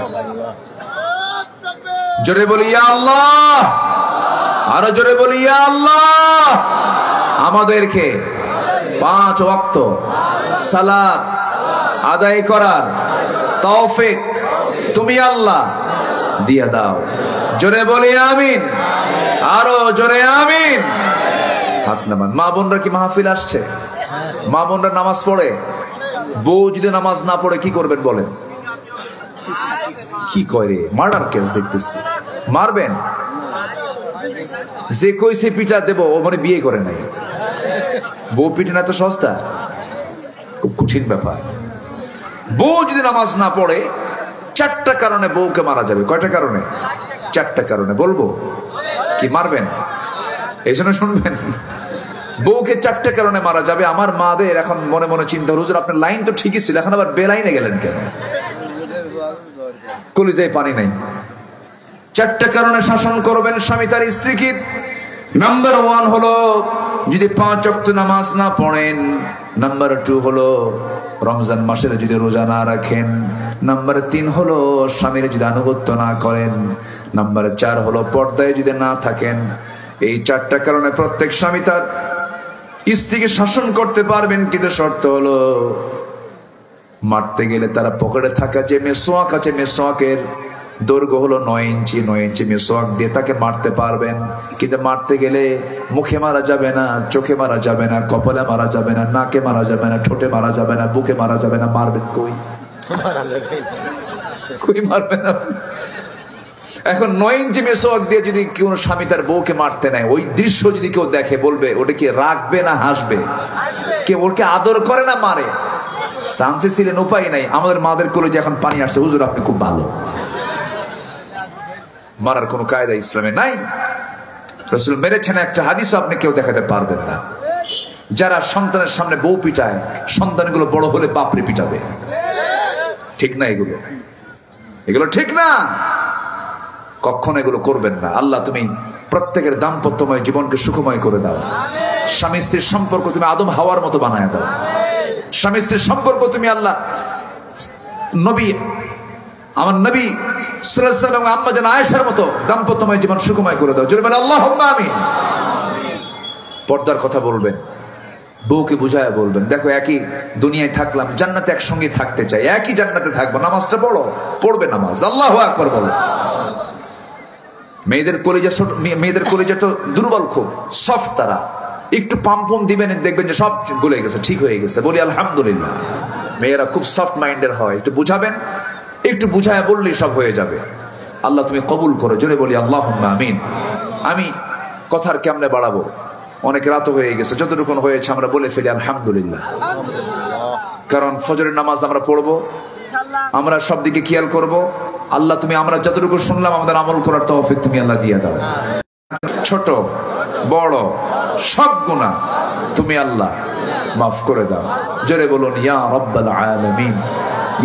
জোরে বলি ইয়া আল্লাহ। আরো জোরে বলি ইয়া আল্লাহ। আমাদেরকে 5 ওয়াক্ত সালাত আদায় করার তৌফিক তুমি আল্লাহ দিয়ে দাও। জোরে বলি আমিন। আরো জোরে আমিন। হাত নামান। মা বোনরা কি মাহফিল আসছে? মা বোনরা নামাজ পড়ে? বউ যদি নামাজ না পড়ে কি করবেন বলেন? কি করে? মার্ডার কেস দেখতেছি। মারবেন? যে কইছে পিঠা দেব, ও মানে বিয়ে করে নাই। বউ পিঠে না তো সস্তা, খুব কঠিন ব্যাপার। বউ যদি নামাজ না পড়ে চারটা কারণে বউকে মারা যাবে। কয়টা কারণে? চারটা কারণে। বলবো কি মারবেন? এই জন্য শুনবেন। বউকে চারটা কারণে মারা যাবে। আমার মাদের এখন মনে মনে চিন্তা, হুজুর আপনার লাইন তো ঠিকই ছিল, এখন আবার বেলাইনে গেলেন কেন? কলিজায় পানি নাই। চারটা কারণে শাসন করবেন স্বামী তার স্ত্রীকে। নাম্বার 1 হলো যদি 5 ওয়াক্ত নামাজ না পড়েন। নাম্বার 2 হলো রমজান মাসের যদি রোজা না রাখেন। নাম্বার 3 হলো স্বামীর যদি আনুগত্য না করেন। নাম্বার 4 হলো পর্দায় যদি না থাকেন। এই চারটা কারণে প্রত্যেক স্বামী তার স্ত্রীকে শাসন করতে পারবেন, কিন্তু শর্ত হলো মারতে গেলে তারা পকেটে থাকা যে মেসোয়াক আছে, মেসোয়াকের দৈর্ঘ্য হলো 9 ইঞ্চি। 9 ইঞ্চি মেসোয়াক দিয়ে তাকে মারতে পারবেন, কিন্তু মারতে গেলে মুখে মারা যাবে না, চোখে মারা যাবে না, কপালে মারা যাবে না, নাকে মারা যাবে না, ঠোঁটে মারা যাবে না, বুকে মারা যাবে না। মারবেন কই? কই মারবেন? এখন 9 ইঞ্চি মেসোয়াক দিয়ে যদি কোন স্বামী তার বউকে মারতে নেয়, ওই দৃশ্য যদি কেউ দেখে বলবে ওটা কি রাখবে না হাসবে? কেউ ওকে আদর করে না মারে? চান্সে ছিলেন, উপায় নাই। আমাদের মাদের কলেজে এখন পানি আসছে, হুজুর আপনি খুব ভালো। মারার কোন কায়দা ইসলামে নাই। রাসূল মেরেছেন, একটা হাদিসও আপনি কেউ দেখাতে পারবেন না। যারা সন্তানের সামনে বউ পিটায়, সন্তানগুলো বড় হলে বাপরে পিটাবে। ঠিক না? এগুলো ঠিক না। কখনো এগুলো করবেন না। আল্লাহ তুমি প্রত্যেকের দাম্পত্যময় জীবনকে সুখময় করে দাও। স্বামী স্ত্রীর সম্পর্ক তুমি আদম হাওয়ার মতো বানায় দাও। স্বামী স্ত্রীর সম্পর্ক তুমি আল্লাহ নবী, আমার নবী সাল্লাল্লাহু আলাইহি ওয়াসাল্লাম আম্মা জান আয়েশার মতো দাম্পত্যময় জীবন সুখময় করে দাও। জোরে বলে আল্লাহুম্মা আমিন। পর্দার কথা বলবেন, বউকে বুঝায় বলবেন, দেখো একই দুনিয়ায় থাকলাম, জান্নাতে একসঙ্গে থাকতে চাই, একই জান্নাতে থাকবো। নামাজটা পড়ো, পড়বে নামাজ, আল্লাহু আকবার বলো। মেয়েদের কলিজা তো দুর্বল, খুব সফট, তারা একটু পাম্পম দিবেন, দেখবেন যে সব গলে গেছে, ঠিক হয়ে গেছে। বলি আলহামদুলিল্লাহ। মেয়েরা খুব সফট মাইন্ডের হয়, একটু বুঝাবেন, একটু বুঝায় বললেই সব হয়ে যাবে। আল্লাহ তুমি কবুল করো। জোরে বলি আল্লাহুম্মা আমিন। আমি কথার কেমনে বাড়াবো, অনেক রাত হয়ে গেছে, যতটুকু হয়েছে আমরা বলে ফেলি আলহামদুলিল্লাহ। কারণ ফজরের নামাজ আমরা পড়বো, আমরা সব দিকে খেয়াল করব। আল্লাহ তুমি আমরা যতটুকু শুনলাম আমাদের আমল করার তৌফিক তুমি আল্লাহ দিয়ে দাও। ছোট বড় সব গুনাহ তুমি আল্লাহ মাফ করে দাও। জোরে বলুন ইয়া রাব্বাল আলামিন,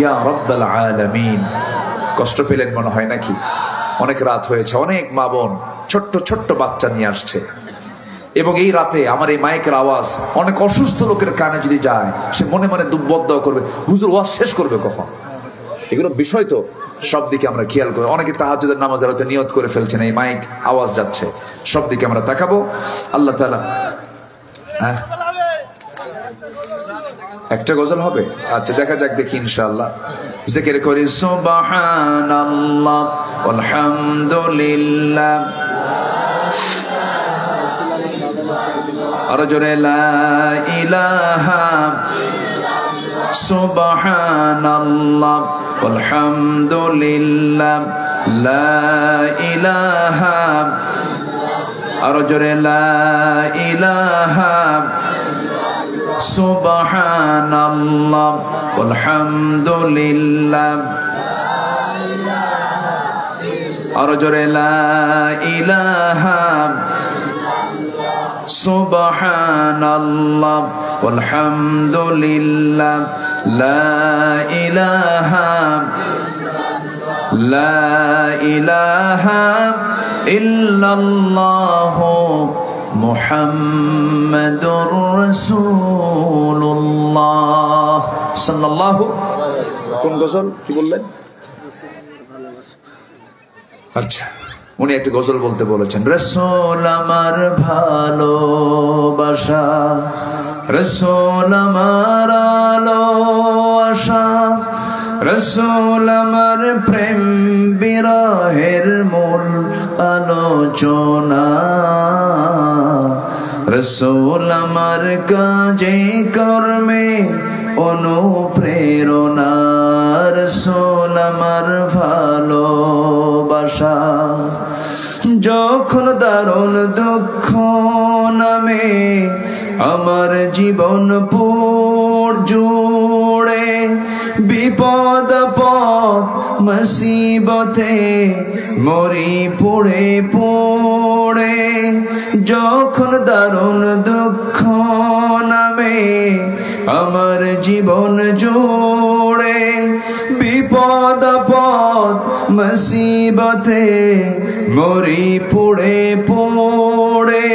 ইয়া রাব্বাল আলামিন। কষ্ট পেলেন মনে হয় নাকি? অনেক রাত হয়েছে, অনেক মা বোন ছোট্ট ছোট্ট বাচ্চা নিয়ে আসছে, এবং এই রাতে আমার এই মাইকের আওয়াজ অনেক অসুস্থ লোকের কানে যদি যায়, সে মনে মনে দুর্বদ্ধ করবে, হুজুর ওয়াজ শেষ করবে কখন? এগুলো বিষয় তো সব দিকে আমরা খেয়াল করি। অনেকে তাহাজ্জুদের নামাজের হয়তো নিয়ত করে ফেলছেন, এই মাইক আওয়াজ যাচ্ছে, সব দিকে আমরা তাকাবো। আল্লাহ তাআলা একটা গজল হবে, আচ্ছা দেখা যাক, দেখি ইনশাআল্লাহ। জিকির করি সুবহানাল্লাহ আলহামদুলিল্লাহ, আর জোরে লা ইলাহা সুবহানাল্লাহ আলহামদুলিল্লাহ, লা ইলাহা, আর জোরে লা ইলাহা সুবহানাল্লাহ আলহামদুলিল্লাহ, আর জোরে লা ইলাহা সুবহানাল্লাহ আলহামদুলিল্লাহ, লা ইলাহা, লা ইলাহা ইল্লাল্লাহ মুহাম্মাদুর রাসূলুল্লাহ সাল্লাল্লাহু। কোন গজল কি বললেন? আচ্ছা, উনি একটা গজল বলতে বলেছেন। রাসূল আমার ভালোবাসা, রাসূল আমার আলো আশা, রাসূল আমার প্রেম বিরহের মূল আলোচনা, রাসূল আমার কাজে কর্মে অনুপ্রেরণা, রাসূল আমার ভালোবাসা। যখন দারুণ দুঃখ নামে আমার জীবন পুর জুড়ে, বিপদ আপদ মুসিবতে মরি পড়ে পড়ে, যখন দারুণ দুঃখ নামে আমার জীবন জুড়ে। বিপদ আপদ মুসিবতে মরি পড়ে পড়ে,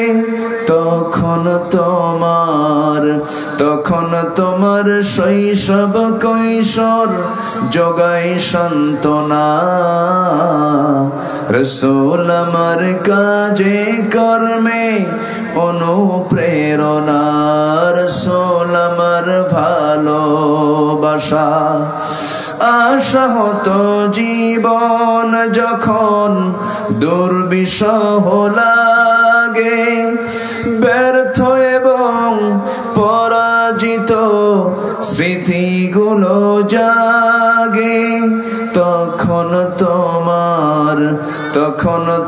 তখন তোমার শৈশব কৈশোর যোগায় সান্ত্বনা। রাসূল আমার কাজে কর্মে অনুপ্রেরণা, রাসূল আমার ভালোবাসা। আশা হতো জীবন যখন দুর্বিষহ লাগে, ব্যর্থ এবং পরাজিত স্মৃতিগুলো জাগে। তখন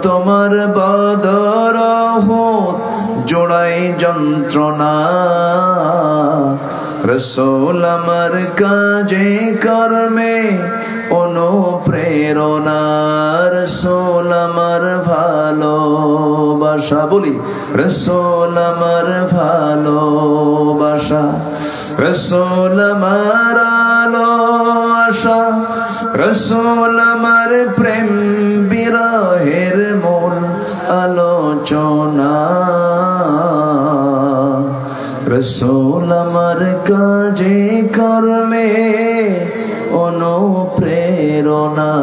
তোমার বদর উহুদ জোড়াই যন্ত্রণা। রাসূল আমার কাজে কর্মে অনুপ্রেরণা, রাসূল আমার ভালোবাসা। বলি রাসূল আমার ভালোবাসা, রাসূল আমার আলো আশা, রাসূল আমার প্রেম বিরহের মূল আলোচনা। রাসূল আমার কাজে কর্মে অনুপ্রেরণা।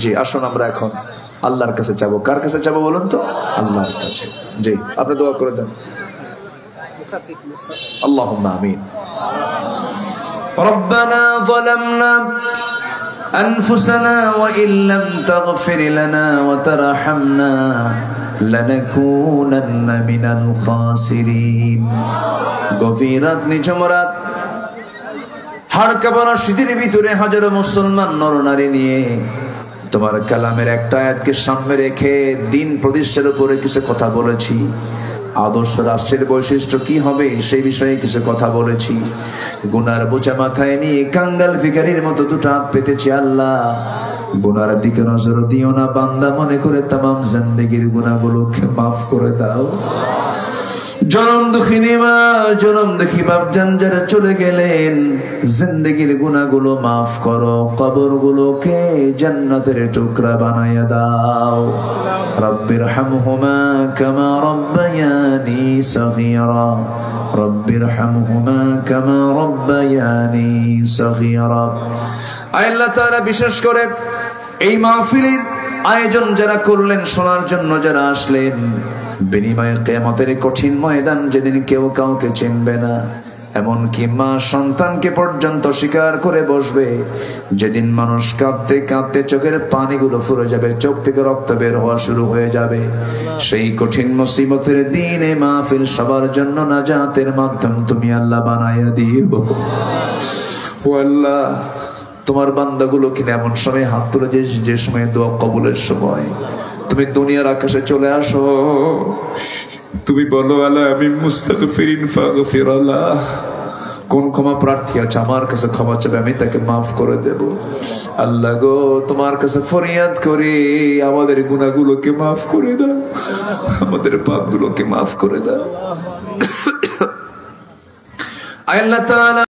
জি, আসুন আমরা এখন আল্লাহর কাছে যাবো। কার কাছে যাবো বলুন তো? আল্লাহর কাছে। জি, আপনি দোয়া করে দেন। আল্লাহুম্মা আমিন। রব্বানা যালামনা أنفسنا وإن لم تغفر لنا وترحمنا لنكونن من الخاسرين। গভীরাত নিঝুমরাত হাড়কাঁপানো শীতের ভিতরে হাজারো মুসলমান নরনারী নিয়ে তোমার কালামের একটা আয়াতকে সামনে রেখে দিন প্রতিষ্ঠার উপরে কিছু কথা বলেছি। আদর্শ রাষ্ট্রের বৈশিষ্ট্য কি হবে সেই বিষয়ে কিছু কথা বলেছি। গুনার বোঝা মাথায় নিয়ে কাঙ্গাল ভিখারির মতো দুটো হাত পেতেছি। আল্লাহ, গুনার দিকে নজর দিও না, বান্দা মনে করে তামাম জিন্দেগির গুনাহগুলোকে মাফ করে দাও। জনম দুঃখিনী মা, জনম দুঃখী বাপজান যারা চলে গেলেন, জিন্দেগির গুনাহগুলো মাফ করো, কবরগুলোকে জান্নাতের টুকরা বানায়া দাও। রব্বিরহামহুমা কামা রব্বায়ানি সগীরা, রব্বিরহামহুমা কামা রব্বায়ানি সগীরা। আল্লাহ তাআলা বিশেষ করে এই মাহফিলের আয়োজন যারা করলেন, শোনার জন্য যারা আসলেন, বিনিময়ে কিয়ামতের কঠিন ময়দান যেদিন কেউ কাউকে চিনবে না, এমনকি মা সন্তানকে পর্যন্ত স্বীকার করে বসবে, যেদিন মানুষ কাঁদতে কাঁদতে চোখের পানিগুলো ফুরে যাবে, চোখ থেকে রক্ত বের হওয়া শুরু হয়ে যাবে, সেই কঠিন মুসিবতের দিনে মাহফিল সবার জন্য নাজাতের মাধ্যম তুমি আল্লাহ বানায়া দিও। ও আল্লাহ, তোমার বান্দাগুলো কিনা এমন সময় হাত তুলে যে সময় দোয়া কবুলের সময় তুমি দুনিয়ার আকাশে চলে আসো, তুমি বলো আলা আমি মুস্তাগফিরিন ফাগফির লাহ। কোন ক্ষমা প্রার্থী আছে আমার কাছে ক্ষমা চাবে, আমি তাকে মাফ করে দেব। আল্লাহ গো, তোমার কাছে ফরিয়াদ করি, আমাদের গুনাহগুলোকে মাফ করে দাও, আমাদের পাপগুলোকে মাফ করে দাও। আল্লাহ তাআলা